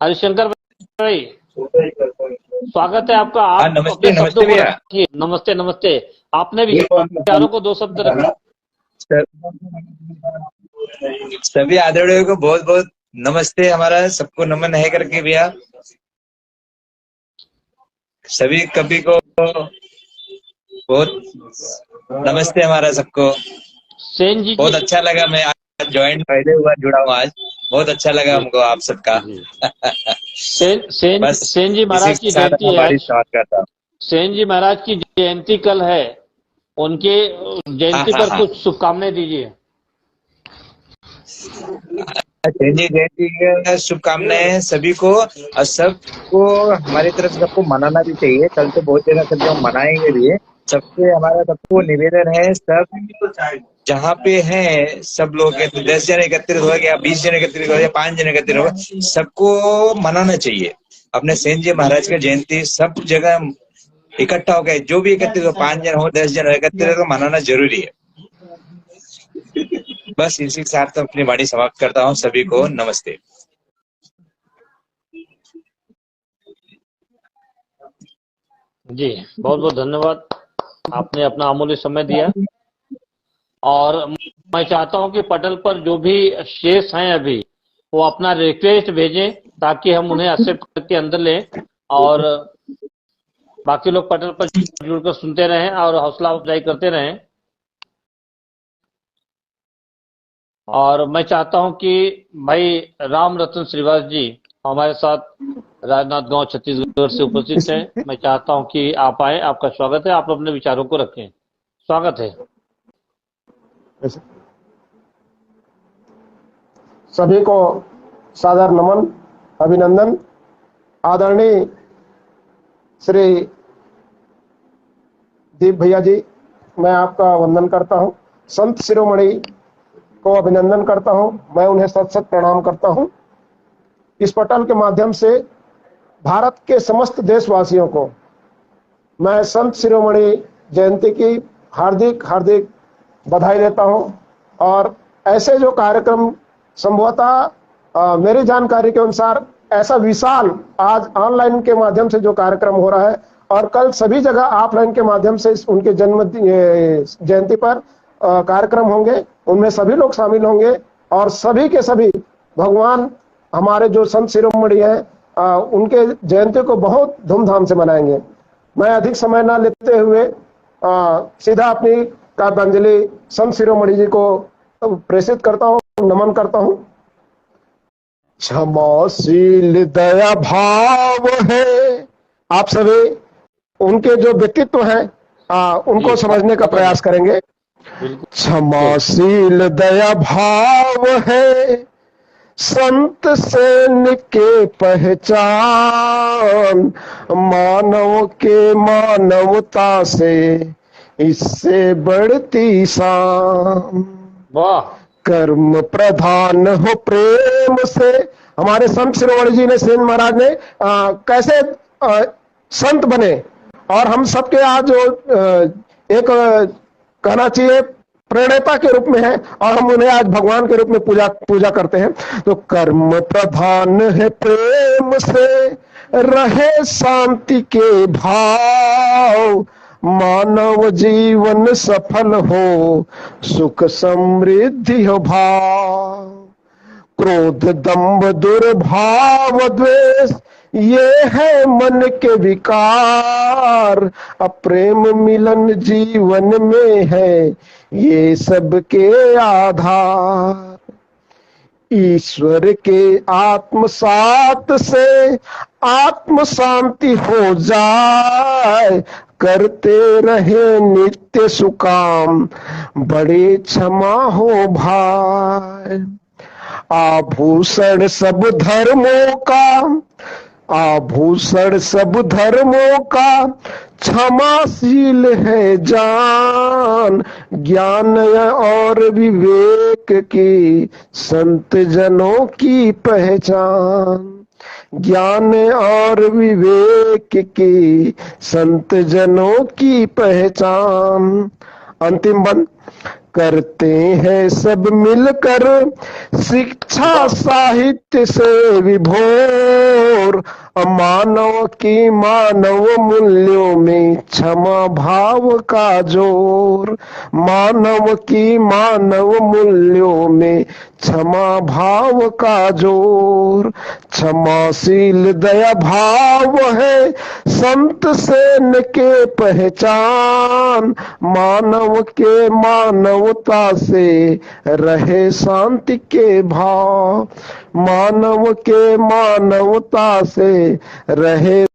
हरिशंकर भाई स्वागत है आपका। आप नमस्ते, अपने शब्दों नमस्ते को भैया। रखिए। नमस्ते नमस्ते। आपने भी विचारों को 2 शब्द रखे। सभी आदरणीयों को बहुत बहुत नमस्ते। हमारा सबको नमन है करके भैया। सभी कवि को बहुत नमस्ते हमारा सबको। सेन जी बहुत अच्छा लगा, मैं आज ज्वाइन पहले हुआ जुड़ा हूँ आज। बहुत अच्छा लगा हमको आप सबका। सेन जी महाराज की जयंती है आज। सेन जी महाराज की जयंती कल है। उनके जयंती पर कुछ शुभकामनाएं दीजिए। सेन जी जयंती की शुभकामनाएं सभी को, और सबको हमारी तरफ से सबको मनाना भी चाहिए। कल तो बहुत जगह सब हम मनाएंगे भी। सबसे हमारा सबको निवेदन है, सब जहाँ पे हैं सब लोग 10 जन एकत्रित हो गया, 20 जन एकत्रित हो गया, 5 जन एकत्रित हो, सबको मनाना चाहिए अपने सेन जी महाराज की जयंती। सब जगह इकट्ठा हो गए, जो भी एकत्रित हो, 5 जन हो, 10 जन एकत्रित हो, मनाना जरूरी है। बस इसी के साथ अपनी वाणी समाप्त करता हूँ। सभी को नमस्ते। जी बहुत बहुत धन्यवाद, आपने अपना अमूल्य समय दिया। और मैं चाहता हूं कि पटल पर जो भी शेष हैं अभी वो अपना रिक्वेस्ट भेजें ताकि हम उन्हें एक्सेप्ट करके अंदर लें और बाकी लोग पटल पर जुड़कर सुनते रहें और हौसला अफजाई करते रहें। और मैं चाहता हूं कि भाई राम रतन श्रीवास जी हमारे साथ राजनांदगांव छत्तीसगढ़ से उपस्थित हैं। मैं चाहता हूं कि आप आए, आपका स्वागत है। आप अपने विचारों को रखें। स्वागत है। सभी को सादर नमन, अभिनंदन। आदरणीय श्री दीप भैया जी, मैं आपका वंदन करता हूं। संत शिरोमणि को अभिनंदन करता हूं। मैं उन्हें सत सत प्रणाम करता हूं। इस पटल के माध्यम से भारत के समस्त देशवासियों को मैं संत शिरोमणि जयंती की हार्दिक हार्दिक बधाई देता हूं। और ऐसे जो कार्यक्रम संभवतः मेरी जानकारी के अनुसार ऐसा विशाल आज ऑनलाइन के माध्यम से जो कार्यक्रम हो रहा है और कल सभी जगह ऑफलाइन के माध्यम से उनके जन्म जयंती पर कार्यक्रम होंगे, उनमें सभी लोग शामिल होंगे और सभी के सभी भगवान हमारे जो संत शिरोमणि हैं उनके जयंती को बहुत धूमधाम से मनाएंगे। मैं अधिक समय ना लेते हुए सीधा अपनी काव्यांजलि संत शिरोमणि जी को प्रेषित करता हूँ, नमन करता हूँ। क्षमाशील दया भाव है, आप सभी उनके जो व्यक्तित्व हैं उनको समझने का प्रयास करेंगे। क्षमाशील दया भाव है संत सेन के पहचान, मानव के मानवता से इससे बढ़ती शान। कर्म प्रधान हो प्रेम से हमारे संत शिरोमणि जी ने, सेन महाराज ने कैसे संत बने, और हम सबके आज एक कहना चाहिए प्रणेता के रूप में है, और हम उन्हें आज भगवान के रूप में पूजा करते हैं। तो कर्म प्रधान है प्रेम से रहे शांति के भाव, मानव जीवन सफल हो सुख समृद्धि हो भाव। क्रोध दंभ दुर्भाव द्वेष ये है मन के विकार, अप्रेम मिलन जीवन में है ये सबके आधार। ईश्वर के आत्मसात से आत्म शांति हो जाए, करते रहे नित्य सुकाम बड़े क्षमा हो भाई। आभूषण सब धर्मों का, आभूषण सब धर्मों का क्षमाशील है जान, ज्ञान और विवेक की संत जनों की पहचान। ज्ञान और विवेक की संत जनों की पहचान। अंतिम बंद। करते हैं सब मिलकर शिक्षा साहित्य से विभोर, मानव की मानव मूल्यों में क्षमा भाव का जोर। मानव की मानव मूल्यों में क्षमा भाव का जोर। क्षमाशील दया भाव है संत सेन के पहचान, मानव के मानवता से रहे शांति के भाव। मानव के मानवता से रहे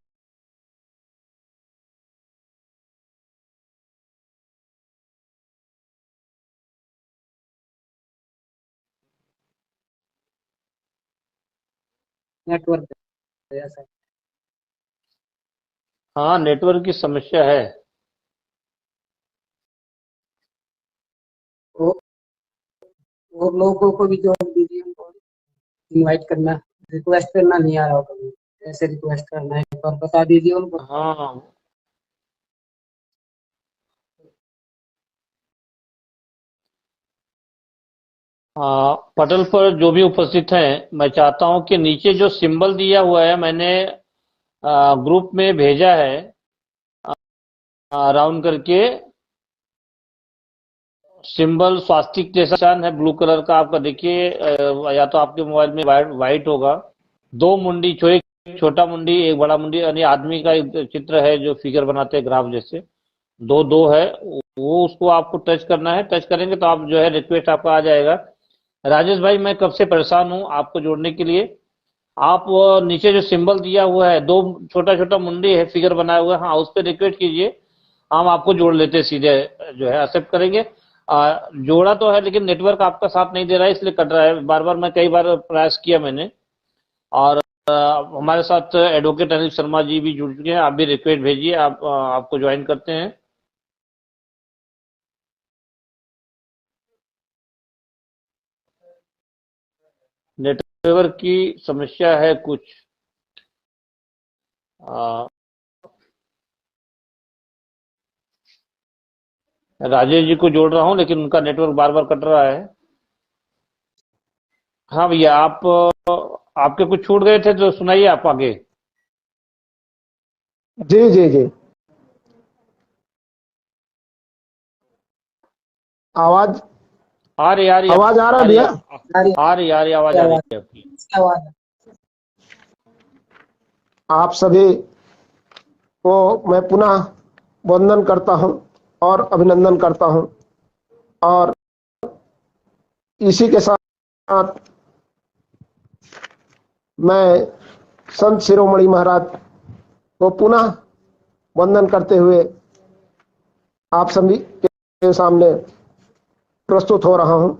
नेटवर्क। हाँ, नेटवर्क की समस्या है। और लोगों को भी जोड़ दीजिए, उनको इनवाइट करना, रिक्वेस्ट करना नहीं आ रहा होगा, कैसे रिक्वेस्ट करना है एक बार बता दीजिए उनको। हाँ, पटल पर जो भी उपस्थित हैं, मैं चाहता हूं कि नीचे जो सिंबल दिया हुआ है, मैंने ग्रुप में भेजा है राउंड करके। सिंबल स्वास्तिक जैसा निशान है, ब्लू कलर का। आपका देखिए, या तो आपके मोबाइल में वाइट होगा। दो मुंडी, एक छोटा मुंडी, एक बड़ा मुंडी, यानी आदमी का एक चित्र है जो फिगर बनाते हैं ग्राफ जैसे। दो है वो, उसको आपको टच करना है। टच करेंगे तो आप जो है रिक्वेस्ट आपका आ जाएगा। राजेश भाई, मैं कब से परेशान हूँ आपको जोड़ने के लिए। आप नीचे जो सिंबल दिया हुआ है, दो छोटा छोटा मुंडी है, फिगर बनाया हुआ है, हाँ उस पर रिक्वेस्ट कीजिए, हम आपको जोड़ लेते हैं सीधे, जो है एक्सेप्ट करेंगे। जोड़ा तो है लेकिन नेटवर्क आपका साथ नहीं दे रहा है, इसलिए कट रहा है। बार बार मैं कई बार प्रयास किया मैंने। और हमारे साथ एडवोकेट अनिल शर्मा जी भी जुड़ चुके हैं, आप भी रिक्वेस्ट भेजिए, आपको ज्वाइन करते हैं। नेटवर्क की समस्या है कुछ। राजेश जी को जोड़ रहा हूं लेकिन उनका नेटवर्क बार बार कट रहा है। हाँ भैया, आपके कुछ छूट गए थे तो सुनाइए आप आगे। जी जी जी। आवाज आ रही आवाज आ रहा है भैया? आ रही आवाज आ रही है आपकी। आप सभी को मैं पुनः वंदन करता हूं और अभिनंदन करता हूं, और इसी के साथ मैं संत शिरोमणि महाराज को पुनः वंदन करते हुए आप सभी के सामने प्रस्तुत हो रहा हूं,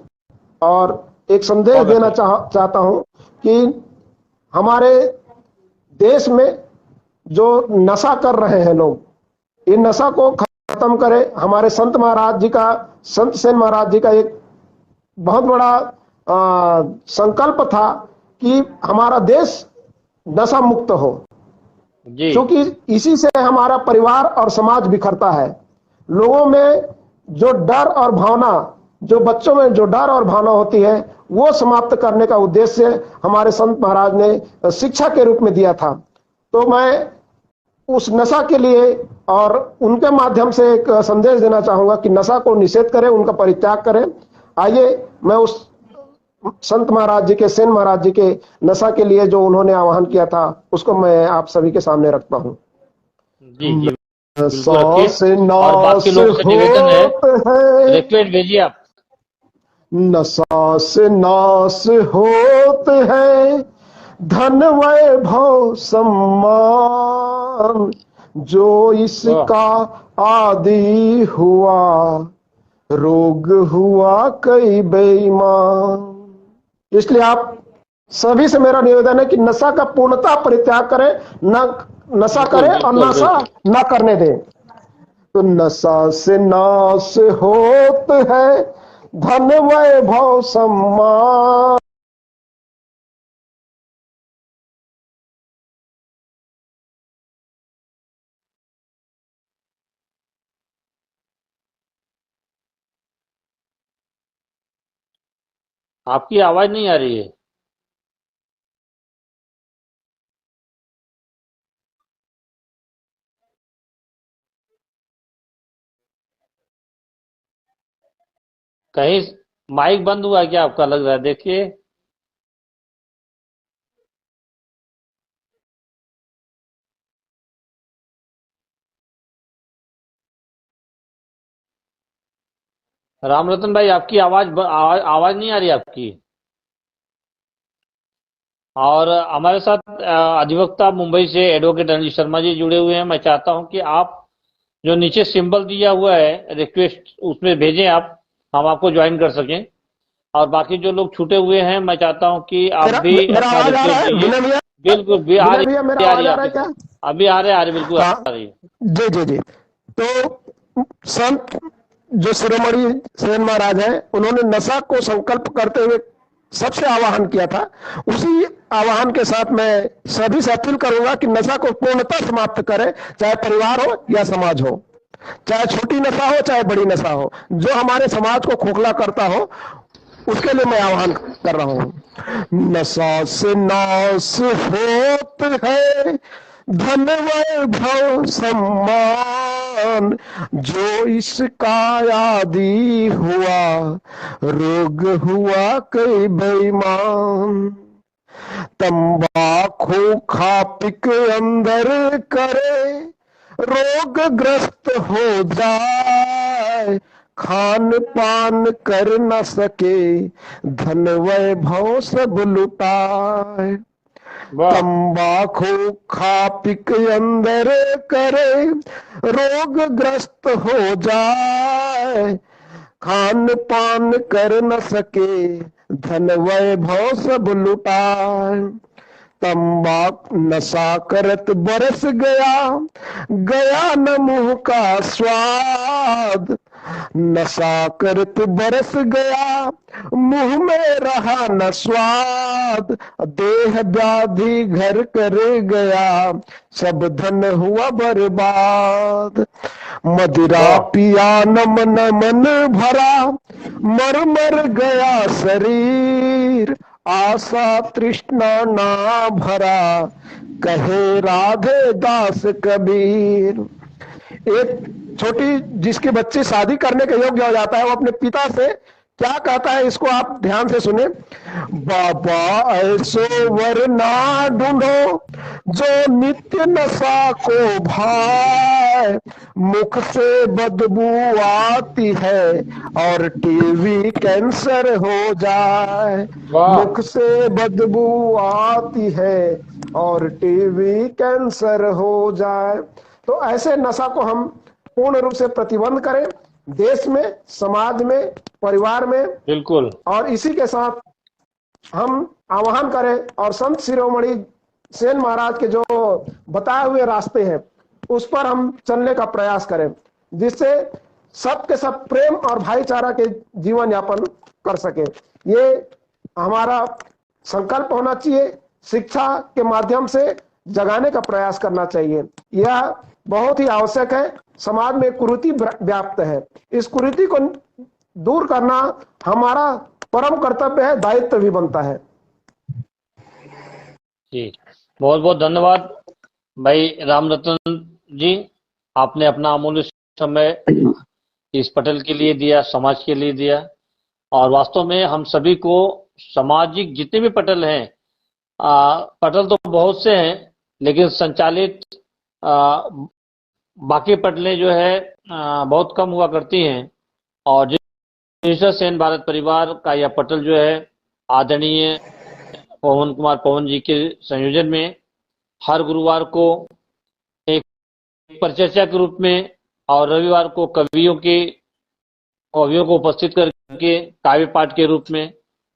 और एक संदेश देना चाहता हूं कि हमारे देश में जो नशा कर रहे हैं लोग, इन नशा को खत्म करें। हमारे संत महाराज जी का, संत सेन महाराज जी का एक बहुत बड़ा संकल्प था कि हमारा देश नशा मुक्त हो, क्योंकि इसी से हमारा परिवार और समाज बिखरता है। लोगों में जो डर और भावना, जो बच्चों में जो डर और भावना होती है, वो समाप्त करने का उद्देश्य हमारे संत महाराज ने शिक्षा के रूप में दिया था। तो मैं उस नशा के लिए और उनके माध्यम से एक संदेश देना चाहूंगा कि नशा को निषेध करें, उनका परित्याग करें। आइए मैं उस संत महाराज जी के, सेन महाराज जी के नशा के लिए जो उन्होंने आह्वान किया था, उसको मैं आप सभी के सामने रखता हूँ। नशा से नाश है, रिक्वेस्ट भेजिए आप। नशा से नाश होते हैं धन वैभव सम्मान, जो इसका आदि हुआ रोग हुआ कई बेईमान। इसलिए आप सभी से मेरा निवेदन है कि नशा का पूर्णतः परित्याग करें, नशा करें और नशा न करने दें। तो नशा से नाश होत है धन वैभव सम्मान। आपकी आवाज नहीं आ रही है। कहीं माइक बंद हुआ क्या आपका, लग रहा है, देखिए। रामरतन भाई, आपकी आवाज नहीं आ रही आपकी। और हमारे साथ अधिवक्ता मुंबई से एडवोकेट अनिल शर्मा जी जुड़े हुए हैं। मैं चाहता हूं कि आप जो नीचे सिंबल दिया हुआ है रिक्वेस्ट, उसमें भेजें आप, हम आपको ज्वाइन कर सकें। और बाकी जो लोग छूटे हुए हैं, मैं चाहता हूं कि आप भी अपना रिक्वेस्ट दीजिए। बिल्कुल भी आ रही है, अभी आ रहे बिल्कुल आ रही है। जी जी जी। तो संत जो शिरोमणि सेन महाराज हैं, उन्होंने नशा को संकल्प करते हुए सबसे आह्वान किया था। उसी आह्वान के साथ मैं सभी से अपील करूंगा कि नशा को पूर्णतः समाप्त करें, चाहे परिवार हो या समाज हो, चाहे छोटी नशा हो चाहे बड़ी नशा हो। जो हमारे समाज को खोखला करता हो, उसके लिए मैं आह्वान कर रहा हूं। नशा से नाश होत है धन वैभव सम्मान, जो इसका आदि हुआ रोग हुआ कई बेईमान। तंबाकू खा पी के अंदर करे रोग ग्रस्त हो जाए, खान पान कर न सके धन वैभव सब लुटाए। तंबाकू खा पी के अंदर करे रोग ग्रस्त हो जाए, खान पान कर न सके धन वैभव सब लुटाए। तंबाकू नशा करत बरस गया, गया न मुंह का स्वाद। नशा करत बरस गया, मुंह में रहा न स्वाद। देह व्याधि घर कर गया, सब धन हुआ बर्बाद। मदिरा पिया न मन भरा, मर मर गया शरीर। आशा तृष्णा ना भरा, कहे राधे दास कबीर। एक छोटी जिसके बच्चे शादी करने के योग्य हो जाता है, वो अपने पिता से क्या कहता है, इसको आप ध्यान से सुने। बाबा ऐसो वर ना ढूंढो जो नित्य नशा को भाए, मुख से बदबू आती है और टीवी कैंसर हो जाए। मुख से बदबू आती है और टीवी कैंसर हो जाए। तो ऐसे नशा को हम पूर्ण रूप से प्रतिबंध करें, देश में, समाज में, परिवार में। बिल्कुल। और इसी के साथ हम आह्वान करें और संत शिरोमणि सेन महाराज के जो बताए हुए रास्ते हैं, उस पर हम चलने का प्रयास करें, जिससे सबके सब प्रेम और भाईचारा के जीवन यापन कर सके। ये हमारा संकल्प होना चाहिए, शिक्षा के माध्यम से जगाने का प्रयास करना चाहिए। यह बहुत ही आवश्यक है। समाज में कुरीति व्याप्त है, इस कुरीति को दूर करना हमारा परम कर्तव्य है, दायित्व भी बनता है। जी बहुत बहुत धन्यवाद भाई राम रतन जी, आपने अपना अमूल्य समय इस पटल के लिए दिया, समाज के लिए दिया। और वास्तव में हम सभी को सामाजिक जितने भी पटल हैं, पटल तो बहुत से हैं, लेकिन संचालित बाकी पटलें जो है बहुत कम हुआ करती हैं। और जिस सेन भारत परिवार का यह पटल जो है आदरणीय पवन कुमार पवन जी के संयोजन में हर गुरुवार को एक परिचर्चा के रूप में और रविवार को कवियों को उपस्थित करके काव्य पाठ के रूप में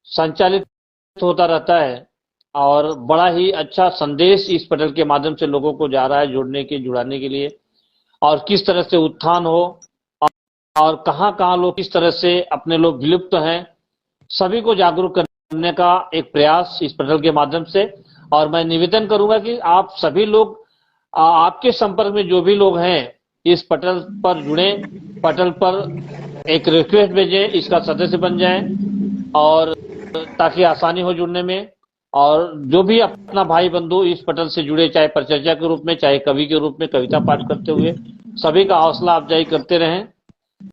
संचालित होता रहता है। और बड़ा ही अच्छा संदेश इस पटल के माध्यम से लोगों को जा रहा है, जुड़ाने के लिए, और किस तरह से उत्थान हो और कहाँ लोग किस तरह से अपने लोग विलुप्त हैं, सभी को जागरूक करने का एक प्रयास इस पटल के माध्यम से। और मैं निवेदन करूंगा कि आप सभी लोग आपके संपर्क में जो भी लोग हैं इस पटल पर जुड़े, पटल पर एक रिक्वेस्ट भेजें, इसका सदस्य बन जाएं, और ताकि आसानी हो जुड़ने में। और जो भी अपना भाई बंधु इस पटल से जुड़े, चाहे परिचर्या के रूप में, चाहे कवि के रूप में कविता पाठ करते हुए, सभी का हौसला अफजाई करते रहें।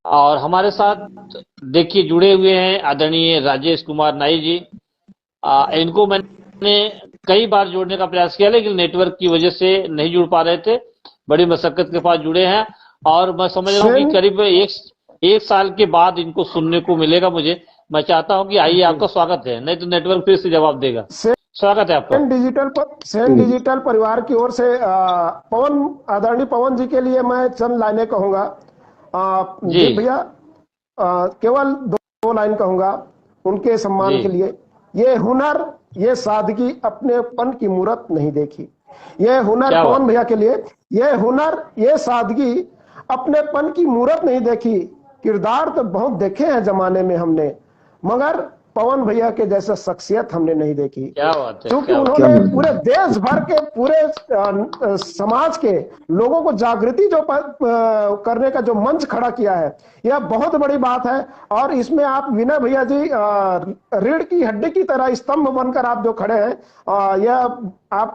और हमारे साथ देखिए जुड़े हुए हैं आदरणीय राजेश कुमार नाई जी। इनको मैंने कई बार जोड़ने का प्रयास किया, लेकिन नेटवर्क की वजह से नहीं जुड़ पा रहे थे, बड़ी मशक्कत के पास जुड़े हैं। और मैं समझ रहा हूँ कि करीब एक साल के बाद इनको सुनने को मिलेगा मुझे। मैं चाहता हूं कि आइए, आपका स्वागत है, नहीं तो नेटवर्क फिर से जवाब देगा। स्वागत है आपका। सेन डिजिटल परिवार की ओर से आदरणीय पवन जी के लिए मैं चंद लाइनें कहूंगा। जी भैया, केवल 2 लाइन कहूंगा उनके सम्मान के लिए। ये हुनर, ये सादगी अपनेपन की मूरत नहीं देखी। ये हुनर पवन भैया के लिए, ये हुनर, ये सादगी अपनेपन की मूरत नहीं देखी। किरदार तो बहुत देखे हैं जमाने में हमने, मगर पवन भैया के जैसा शख्सियत हमने नहीं देखी। क्या बात है, क्योंकि उन्होंने पूरे देश भर के, पूरे समाज के लोगों को जागृति जो करने का जो मंच खड़ा किया है, यह बहुत बड़ी बात है। और इसमें आप विनय भैया जी रीढ़ की हड्डी की तरह स्तंभ बनकर आप जो खड़े हैं, यह आप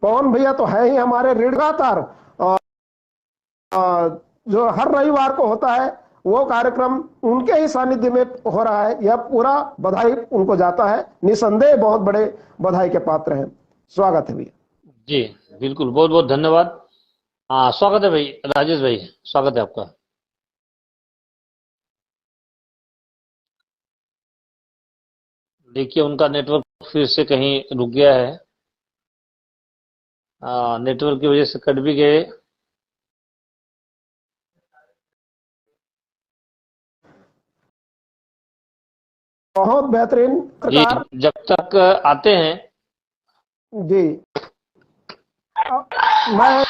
पवन भैया तो है ही हमारे रीढ़गातार। जो हर रविवार को होता है वो कार्यक्रम उनके ही सानिध्य में हो रहा है, यह पूरा बधाई उनको जाता है। निसंदेह बहुत बड़े बधाई के पात्र हैं। स्वागत है भैया। जी बिल्कुल, बहुत बहुत धन्यवाद। स्वागत है भाई राजेश भाई, स्वागत है आपका। देखिए उनका नेटवर्क फिर से कहीं रुक गया है, नेटवर्क की वजह से कट भी गए। बहुत बेहतरीन जी, जब तक आते हैं जी, मैं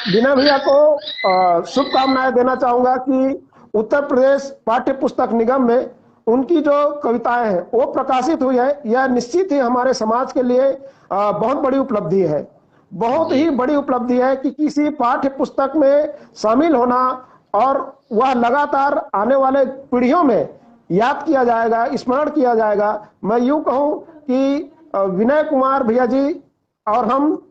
विनय भैया को शुभकामनाएं देना चाहूंगा कि उत्तर प्रदेश पाठ्य पुस्तक निगम में उनकी जो कविताएं हैं वो प्रकाशित हुई है। यह निश्चित ही हमारे समाज के लिए बहुत बड़ी उपलब्धि है, बहुत ही बड़ी उपलब्धि है कि किसी पाठ्य पुस्तक में शामिल होना, और वह लगातार आने वाले पीढ़ियों में याद किया जाएगा, स्मरण किया जाएगा। मैं यूं कहूं कि विनय कुमार भैया जी और हम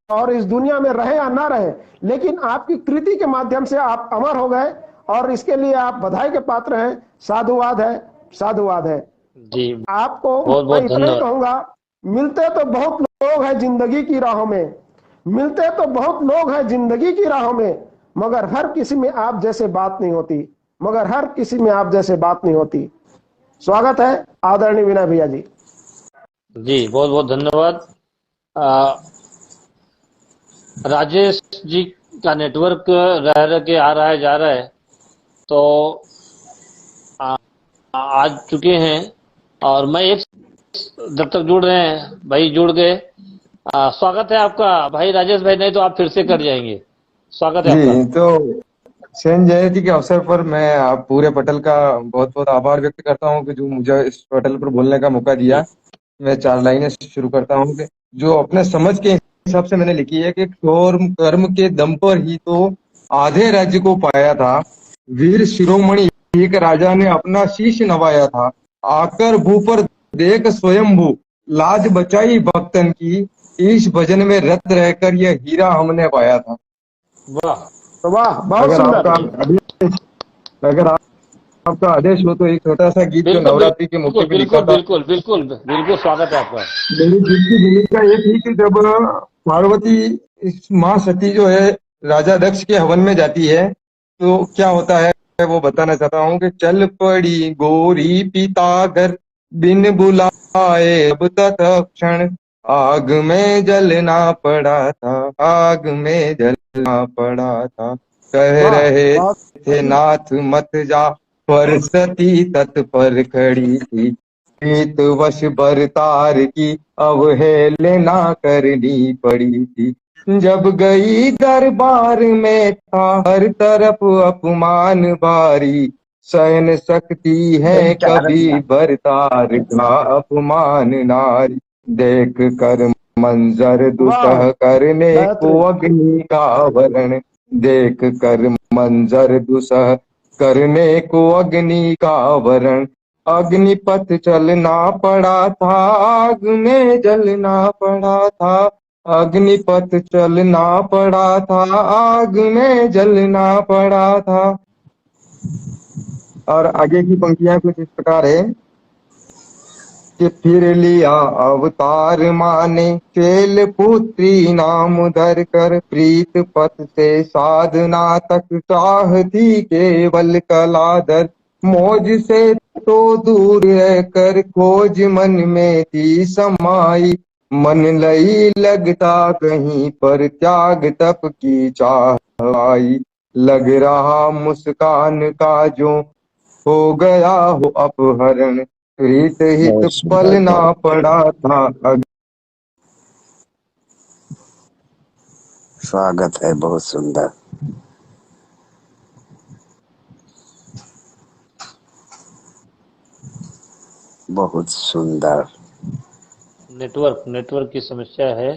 और इस दुनिया में रहे या ना रहे, लेकिन आपकी कृति के माध्यम से आप अमर हो गए, और इसके लिए आप बधाई के पात्र हैं। साधुवाद है, साधुवाद है जी। आपको मैं इतना ही कहूंगा, मिलते तो बहुत लोग हैं जिंदगी की राहों में, मिलते तो बहुत लोग हैं जिंदगी की राहों में, मगर हर किसी में आप जैसे बात नहीं होती, मगर हर किसी में आप जैसे बात नहीं होती। स्वागत है आदरणीय विनय भैया जी। जी बहुत बहुत धन्यवाद। राजेश जी का नेटवर्क रह के आ रहा है, जा रहा है, तो आ चुके हैं। और मैं एक जब तक जुड़ रहे हैं भाई, जुड़ गए। स्वागत है आपका भाई राजेश भाई, नहीं तो आप फिर से कर जाएंगे। स्वागत है आपका। तो सेन जयंती के अवसर पर मैं आप पूरे पटल का बहुत बहुत आभार व्यक्त करता हूं कि जो मुझे इस पटल पर बोलने का मौका दिया। मैं 4 लाइनें शुरू करता हूँ कि जो अपने समझ के हिसाब से मैंने लिखी है कि घोर कर्म के दम पर ही तो आधे राज्य को पाया था। वीर शिरोमणि एक राजा ने अपना शीश नवाया था। आकर भू पर देख स्वयंभू लाज बचाई भक्तन की। ईश भजन में रत रहकर यह हीरा हमने पाया था। वाह वाह, बहुत अगर सुंदर। आपका आदेश हो तो एक छोटा सा गीत जो बिल्कुल नवरात्रि के मौके पे लिखा बिल्कुल था। बिल्कुल बिल्कुल बिल्कुल स्वागत है आपका। मेरी गीत की भूमिका ये थी कि जब पार्वती इस माँ सती जो है राजा दक्ष के हवन में जाती है तो क्या होता है वो बताना चाहता हूँ कि चल पड़ी गोरी पिता घर बिन बुलाए अब तत्क्षण आग में जलना पड़ा था, आग में जलना पड़ा था। कह रहे थे नाथ मत जा पर सती तत्पर खड़ी थी। प्रीत वश बरतार की अवहेलना करनी पड़ी थी। जब गई दरबार में था हर तरफ अपमान भारी। सहन सकती है कभी बरतार का अपमान नारी। देख कर मंजर दुसह करने को अग्नि का वरण। देख कर मंजर दुसह करने को अग्नि का वरण। अग्निपथ चलना पड़ा था, आग में जलना पड़ा था। अग्निपथ चलना पड़ा था, आग में जलना पड़ा था। और आगे की पंक्तियां कुछ इस प्रकार है कि फिर लिया अवतार माने चेल पुत्री नाम धर कर। प्रीत पथ से साधना तक चाह थी केवल कलाधर। मौज से तो दूर रहकर खोज मन में थी समाई। मन लई लगता कहीं पर त्याग तप की चाह आई। लग रहा मुस्कान का जो हो गया हो अपहरण। प्रीत हित पलना पड़ा था। स्वागत है, बहुत सुंदर। बहुत सुंदर। नेटवर्क की समस्या है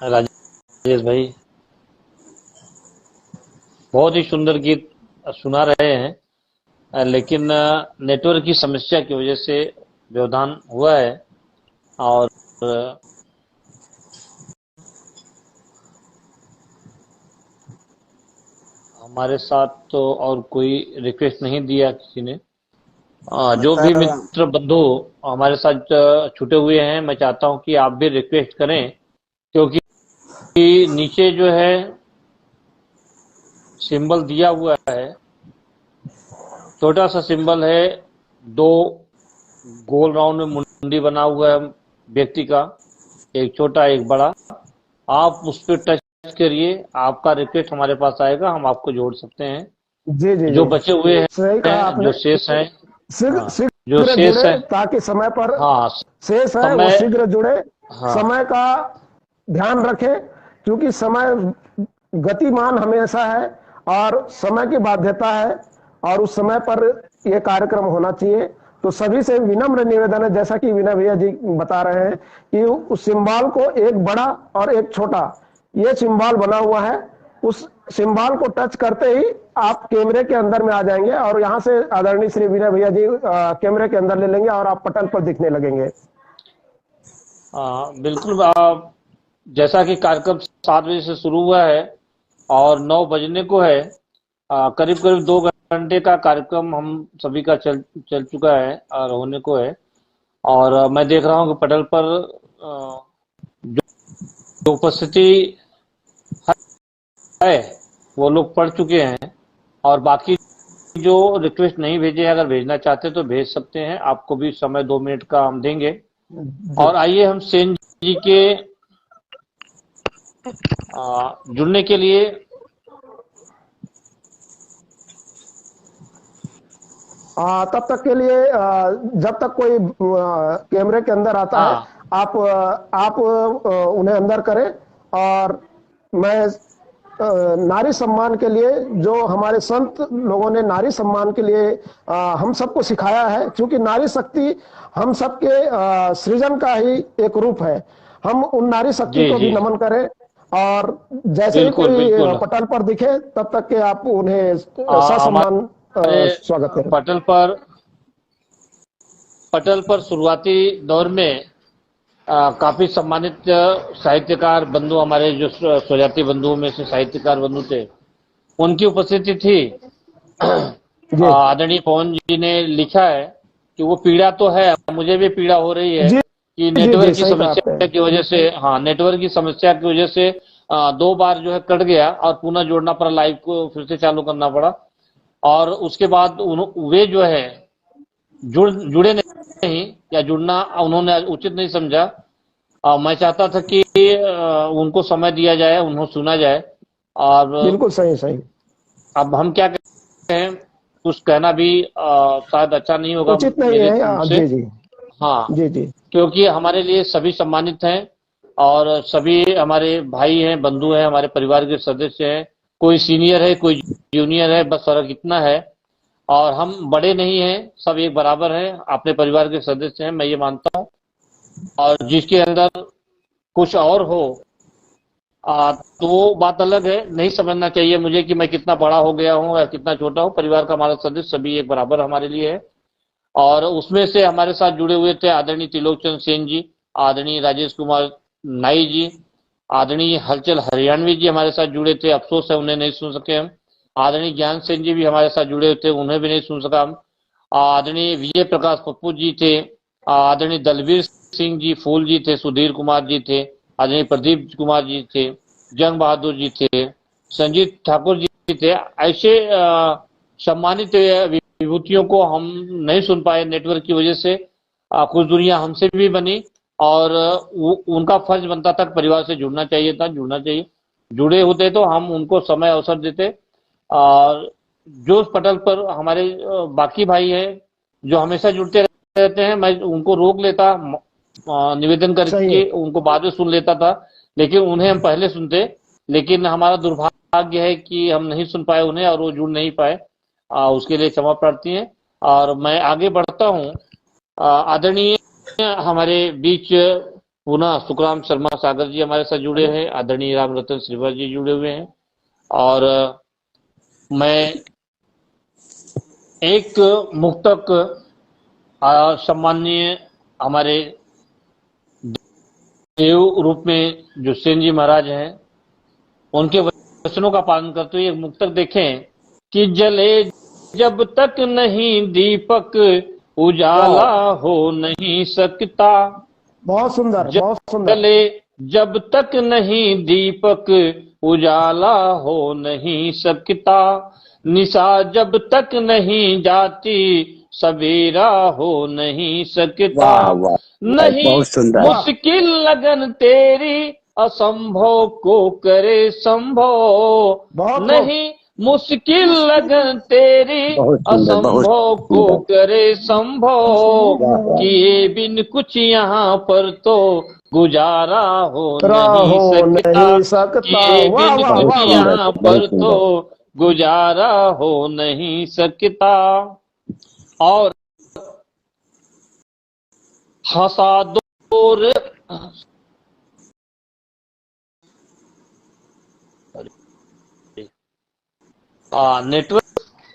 राजेश भाई। बहुत ही सुंदर गीत सुना रहे हैं लेकिन नेटवर्क की समस्या की वजह से व्यवधान हुआ है। और हमारे साथ तो और कोई रिक्वेस्ट नहीं दिया किसी ने। जो भी मित्र बंधु हमारे साथ छूटे हुए हैं, मैं चाहता हूं कि आप भी रिक्वेस्ट करें, क्योंकि नीचे जो है सिंबल दिया हुआ है, छोटा सा सिंबल है, 2 गोल राउंड में मुंडी बना हुआ है व्यक्ति का, एक छोटा एक बड़ा। आप उस पर टच करिए, आपका रिक्वेस्ट हमारे पास आएगा, हम आपको जोड़ सकते हैं। जी जी जो बचे हुए हैं, जो शेष हैं, जो शेष है, ताकि समय पर शेष है समय, वो शीघ्र जुड़े। हाँ, समय का ध्यान रखें, क्योंकि समय गतिमान हमेशा है और समय की बाध्यता है और उस समय पर यह कार्यक्रम होना चाहिए। तो सभी से विनम्र निवेदन है, जैसा कि विनय भैया जी बता रहे हैं कि उस सिंबल को एक बड़ा और एक छोटा ये सिंबल बना हुआ है, उस सिंबल को टच करते ही आप कैमरे के अंदर में आ जाएंगे और यहाँ से आदरणीय श्री विनय भैया जी कैमरे के अंदर ले लेंगे और आप पटल पर दिखने लगेंगे। बिल्कुल। जैसा कि कार्यक्रम 7 बजे से शुरू हुआ है और 9 बजने को है, करीब करीब 2 घंटे का कार्यक्रम हम सभी का चल चुका है और होने को है। और मैं देख रहा हूँ कि पटल पर जो उपस्थिति है वो लोग पढ़ चुके हैं और बाकी जो रिक्वेस्ट नहीं भेजे, अगर भेजना चाहते तो भेज सकते हैं। आपको भी समय 2 मिनट का हम देंगे। और आइए हम सेन जी के जुड़ने के लिए तब तक के लिए जब तक कोई कैमरे के अंदर आता है आप उन्हें अंदर करें और मैं नारी सम्मान के लिए, जो हमारे संत लोगों ने नारी सम्मान के लिए हम सबको सिखाया है, क्योंकि नारी शक्ति हम सबके सृजन का ही एक रूप है। हम उन नारी शक्ति को भी नमन करें, और जैसे ही कोई पटल पर दिखे तब तक के आप उन्हें ससम्मान स्वागत करें। पटल पर शुरुआती दौर में काफी सम्मानित साहित्यकार बंधु, हमारे जो स्वजाति बंधुओं में से साहित्यकार बंधु थे, उनकी उपस्थिति थी। आदरणीय पवन जी ने लिखा है कि वो पीड़ा तो है, मुझे भी पीड़ा हो रही है कि नेटवर्क की समस्या की वजह से, नेटवर्क की समस्या की वजह से 2 बार जो है कट गया और पुनः जोड़ना पड़ा, लाइव को फिर से चालू करना पड़ा। और उसके बाद वे जो है जुड़े नहीं, या जुड़ना उन्होंने उचित नहीं समझा। मैं चाहता था कि उनको समय दिया जाए, उन्हें सुना जाए। और बिल्कुल सही। अब हम क्या कहें, कुछ कहना भी शायद अच्छा नहीं होगा, उचित नहीं है। जी। हाँ जी। क्योंकि हमारे लिए सभी सम्मानित हैं और सभी हमारे भाई हैं, बंधु हैं, हमारे परिवार के सदस्य हैं। कोई सीनियर है, कोई जूनियर है, बस फर्क इतना है। और हम बड़े नहीं हैं, सब एक बराबर हैं, अपने परिवार के सदस्य हैं, मैं ये मानता हूँ। और जिसके अंदर कुछ और हो तो बात अलग है। नहीं समझना चाहिए मुझे कि मैं कितना बड़ा हो गया हूँ या कितना छोटा हूँ। परिवार का हमारा सदस्य सभी एक बराबर हमारे लिए है। और उसमें से हमारे साथ जुड़े हुए थे आदरणीय त्रिलोकचंद सेन जी, आदरणीय राजेश कुमार नाई जी, आदरणीय हलचल हरियाणवी जी हमारे साथ जुड़े थे, अफसोस है उन्हें नहीं सुन सके हम। आदरणीय ज्ञान सेन जी भी हमारे साथ जुड़े थे, उन्हें भी नहीं सुन सका हम। आदरणीय विजय प्रकाश पप्पू जी थे, आदरणीय दलवीर सिंह जी फूल जी थे, सुधीर कुमार जी थे, आदरणीय प्रदीप कुमार जी थे, जंग बहादुर जी थे, संजीत ठाकुर जी थे। ऐसे सम्मानित विभूतियों को हम नहीं सुन पाए नेटवर्क की वजह से। कुछ दूरियां हमसे भी बनी और उनका फर्ज बनता था परिवार से जुड़ना चाहिए। जुड़े होते तो हम उनको समय अवसर देते। और जो पटल पर हमारे बाकी भाई हैं जो हमेशा जुड़ते रहते हैं, मैं उनको रोक लेता, निवेदन करके उनको बाद में सुन लेता था, लेकिन उन्हें हम पहले सुनते। लेकिन हमारा दुर्भाग्य है कि हम नहीं सुन पाए उन्हें और वो जुड़ नहीं पाए। उसके लिए क्षमा प्रार्थी है। और मैं आगे बढ़ता हूँ। आदरणीय हमारे बीच पुनः सुखराम शर्मा सागर जी हमारे साथ जुड़े हैं, आदरणीय राम रतन श्रीवास जी जुड़े हुए हैं। और मैं एक मुक्तक सम्माननीय हमारे देव रूप में जो सेन जी महाराज हैं, उनके वचनों का पालन करते हुए एक मुक्तक देखें कि जले जब तक नहीं दीपक उजाला हो नहीं सकता। बहुत सुंदर। जले जब तक नहीं दीपक उजाला हो नहीं सकता। निशा जब तक नहीं जाती सवेरा हो नहीं सकता। नहीं मुश्किल लगन तेरी असंभव को करे संभव। नहीं मुश्किल लगन तेरी असंभव को करे संभव। किए बिन कुछ यहाँ पर तो गुजारा हो नहीं सकता। किए बिन कुछ यहाँ पर तो गुजारा हो नहीं सकता। और हंसा दो रे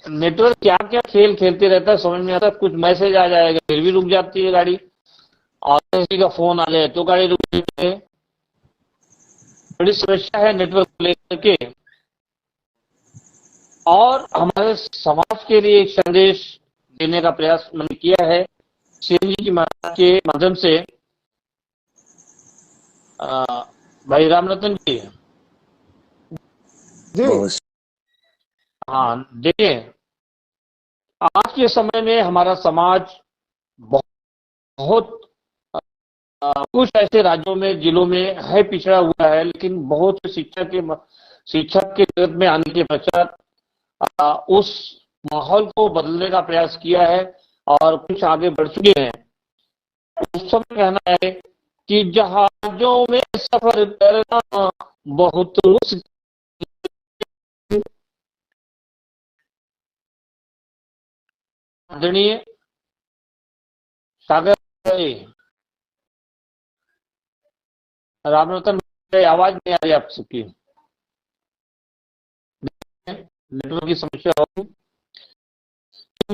नेटवर्क क्या क्या खेल खेलते रहता है समझ में आता। कुछ मैसेज आ जाएगा फिर भी रुक जाती है गाड़ी, और किसी का फोन आ जाए तो गाड़ी रुक जाती है। बड़ी समस्या है नेटवर्क को लेकर के। और हमारे समाज के लिए एक संदेश देने का प्रयास मैंने किया है सेन जी महाराज के माध्यम से। भाई रामरतन जी हाँ, देखिए आज के समय में हमारा समाज बहुत कुछ ऐसे राज्यों में जिलों में है पिछड़ा हुआ है, लेकिन बहुत शिक्षक के जगत में आने के पश्चात उस माहौल को बदलने का प्रयास किया है और कुछ आगे बढ़ चुके हैं। उस समय कहना है कि जहाजों में सफर करना बहुत मुश्किल आदरणीय सागर भाई, राम रतन भाई, आवाज नहीं आ रही आप सबकी, नेटवर्क की समस्या होगी।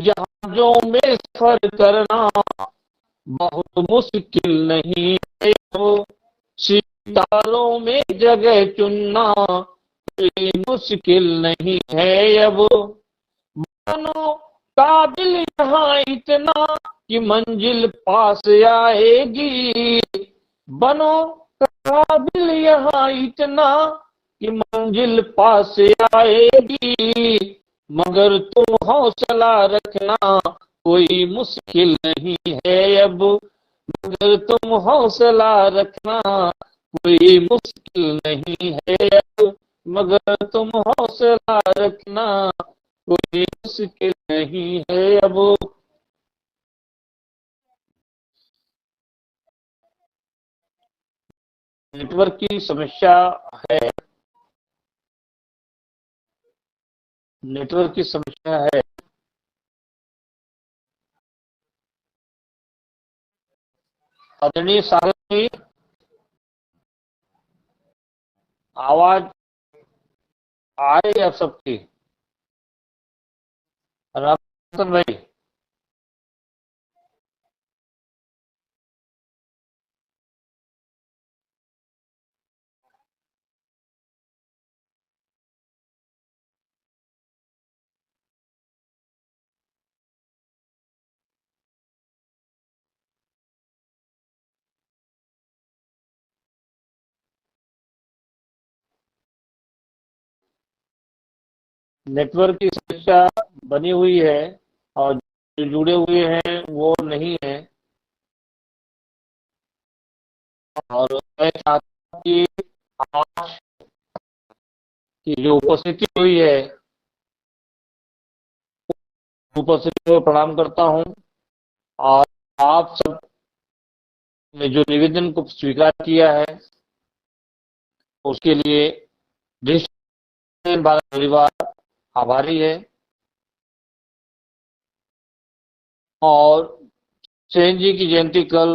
जहाजों में सफर करना बहुत मुश्किल नहीं है, वो सितारों में जगह चुनना कोई मुश्किल नहीं है। अब बनो काबिल यहाँ इतना कि मंजिल पास आएगी, बनो काबिल यहाँ इतना कि मंजिल पास आएगी, मगर तुम हौसला रखना कोई मुश्किल नहीं है। अब मगर तुम हौसला रखना कोई मुश्किल नहीं है। अब मगर तुम हौसला रखना कोई मुश्किल नहीं है। अब नेटवर्क की समस्या है, नेटवर्क की समस्या है। आदरणीय सागर जी, आवाज आ रही है आप सबकी? राम भाई, नेटवर्क की समस्या बनी हुई है और जो जुड़े हुए हैं वो नहीं है। और मैं चाहता हूं कि आज की जो उपस्थिति हुई है, उपस्थिति को प्रणाम करता हूं और आप सब ने जो निवेदन को स्वीकार किया है उसके लिए दृष्टि भारत परिवार आभारी है। और सेन जी की जयंती कल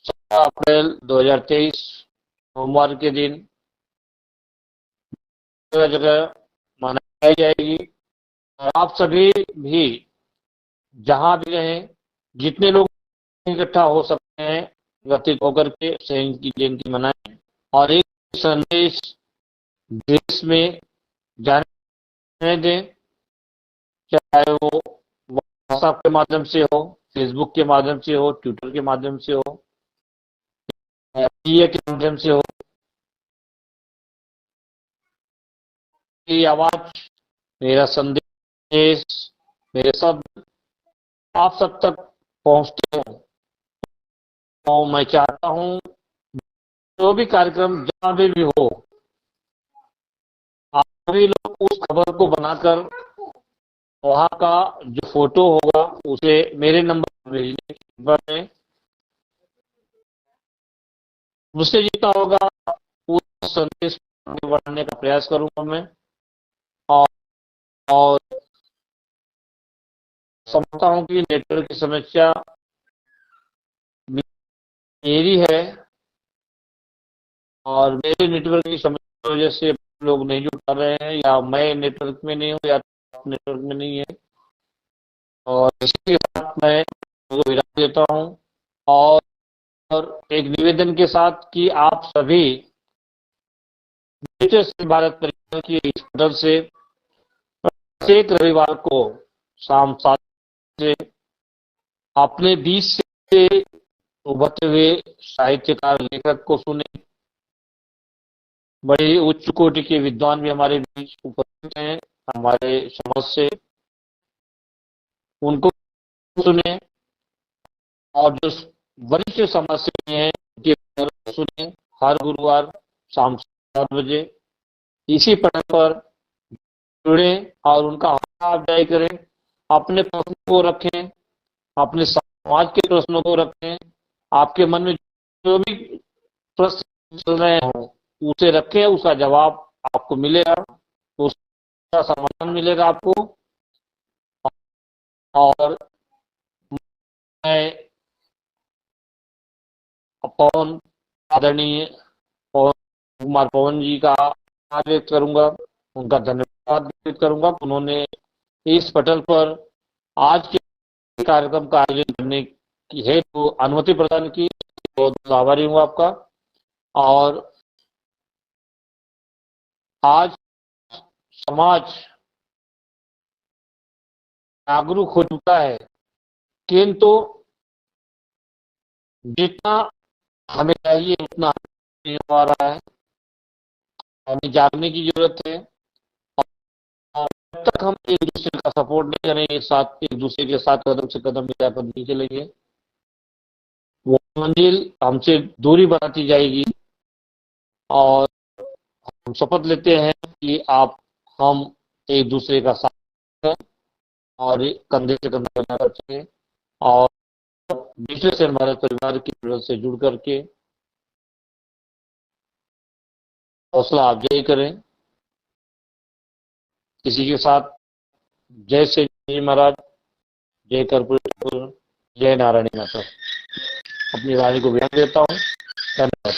17 अप्रैल 2023 सोमवार के दिन जगह जगह मनाई जाएगी। और आप सभी भी जहां भी रहें, जितने लोग इकट्ठा हो सकते हैं एकत्रित होकर के सेन की जयंती मनाएं और एक संदेश देश में जाने दें, चाहे वो व्हाट्सएप के माध्यम से हो, फेसबुक के माध्यम से हो, ट्विटर के माध्यम से हो, के माध्यम से हो। ये आवाज, मेरा संदेश, मेरे शब्द आप सब तक पहुंचते हो। तो मैं चाहता हूं जो भी कार्यक्रम जहां भी हो, आप सभी लोग उस खबर को बनाकर वहां का जो फोटो होगा उसे मेरे नंबर पर भेजने में, मुझसे जितना होगा उस संदेश बढ़ाने का प्रयास करूंगा मैं। और समझता हूं कि नेटवर्क की समस्या मेरी है और मेरे नेटवर्क की समस्या की वजह से लोग नहीं जुड़ पा रहे हैं, या मैं नेटवर्क में नहीं हूँ या नेटवर्क में नहीं है। और इसी के साथ मैं विराम देता हूँ और एक निवेदन के साथ कि आप सभी भारत परिवार की इस पटल से प्रत्येक रविवार को शाम 7 से अपने बीच से उभरते हुए साहित्यकार लेखक को सुने। बड़े उच्च कोटि के विद्वान भी हमारे बीच उपस्थित हैं हमारे समाज से, उनको सुने। और जो वरिष्ठ समाज सेवी हैं उनके सुने हर गुरुवार शाम 7 बजे इसी पटल पर जुड़े और उनका हौसला अफजाई करें। अपने प्रश्नों को रखें, अपने समाज के प्रश्नों को रखें, आपके मन में जो भी प्रश्न चल रहे हों उसे रखें, उसका जवाब आपको मिलेगा, उसका समाधान मिलेगा आपको। और मैं पवन आदरणीय पवन कुमार पवन जी का आभार व्यक्त करूंगा, उनका धन्यवाद व्यक्त करूंगा। उन्होंने इस पटल पर आज के कार्यक्रम का आयोजन करने की हेतु अनुमति प्रदान की। बहुत आभारी हूँ आपका। और आज समाज जागरूक हो चुका है, किंतु जितना हमें चाहिए उतना नहीं हो रहा है। हमें जागने की जरूरत है। और जब तक हम एक दूसरे का सपोर्ट नहीं करेंगे, एक दूसरे के साथ कदम से कदम मिलाकर नहीं चलेंगे, वो मंजिल हमसे दूरी बनाती जाएगी। और हम शपथ लेते हैं कि हम एक दूसरे का साथ हैं और कंधे से कंधा बनाकर चलें और दूसरे से भारत परिवार की जरूरत से जुड़ करके हौसला अफजाई करें। किसी के साथ जय सेन जी महाराज, जय कर्पूर, जय नारायणी माता। अपनी वाणी को विराम देता हूँ। धन्यवाद।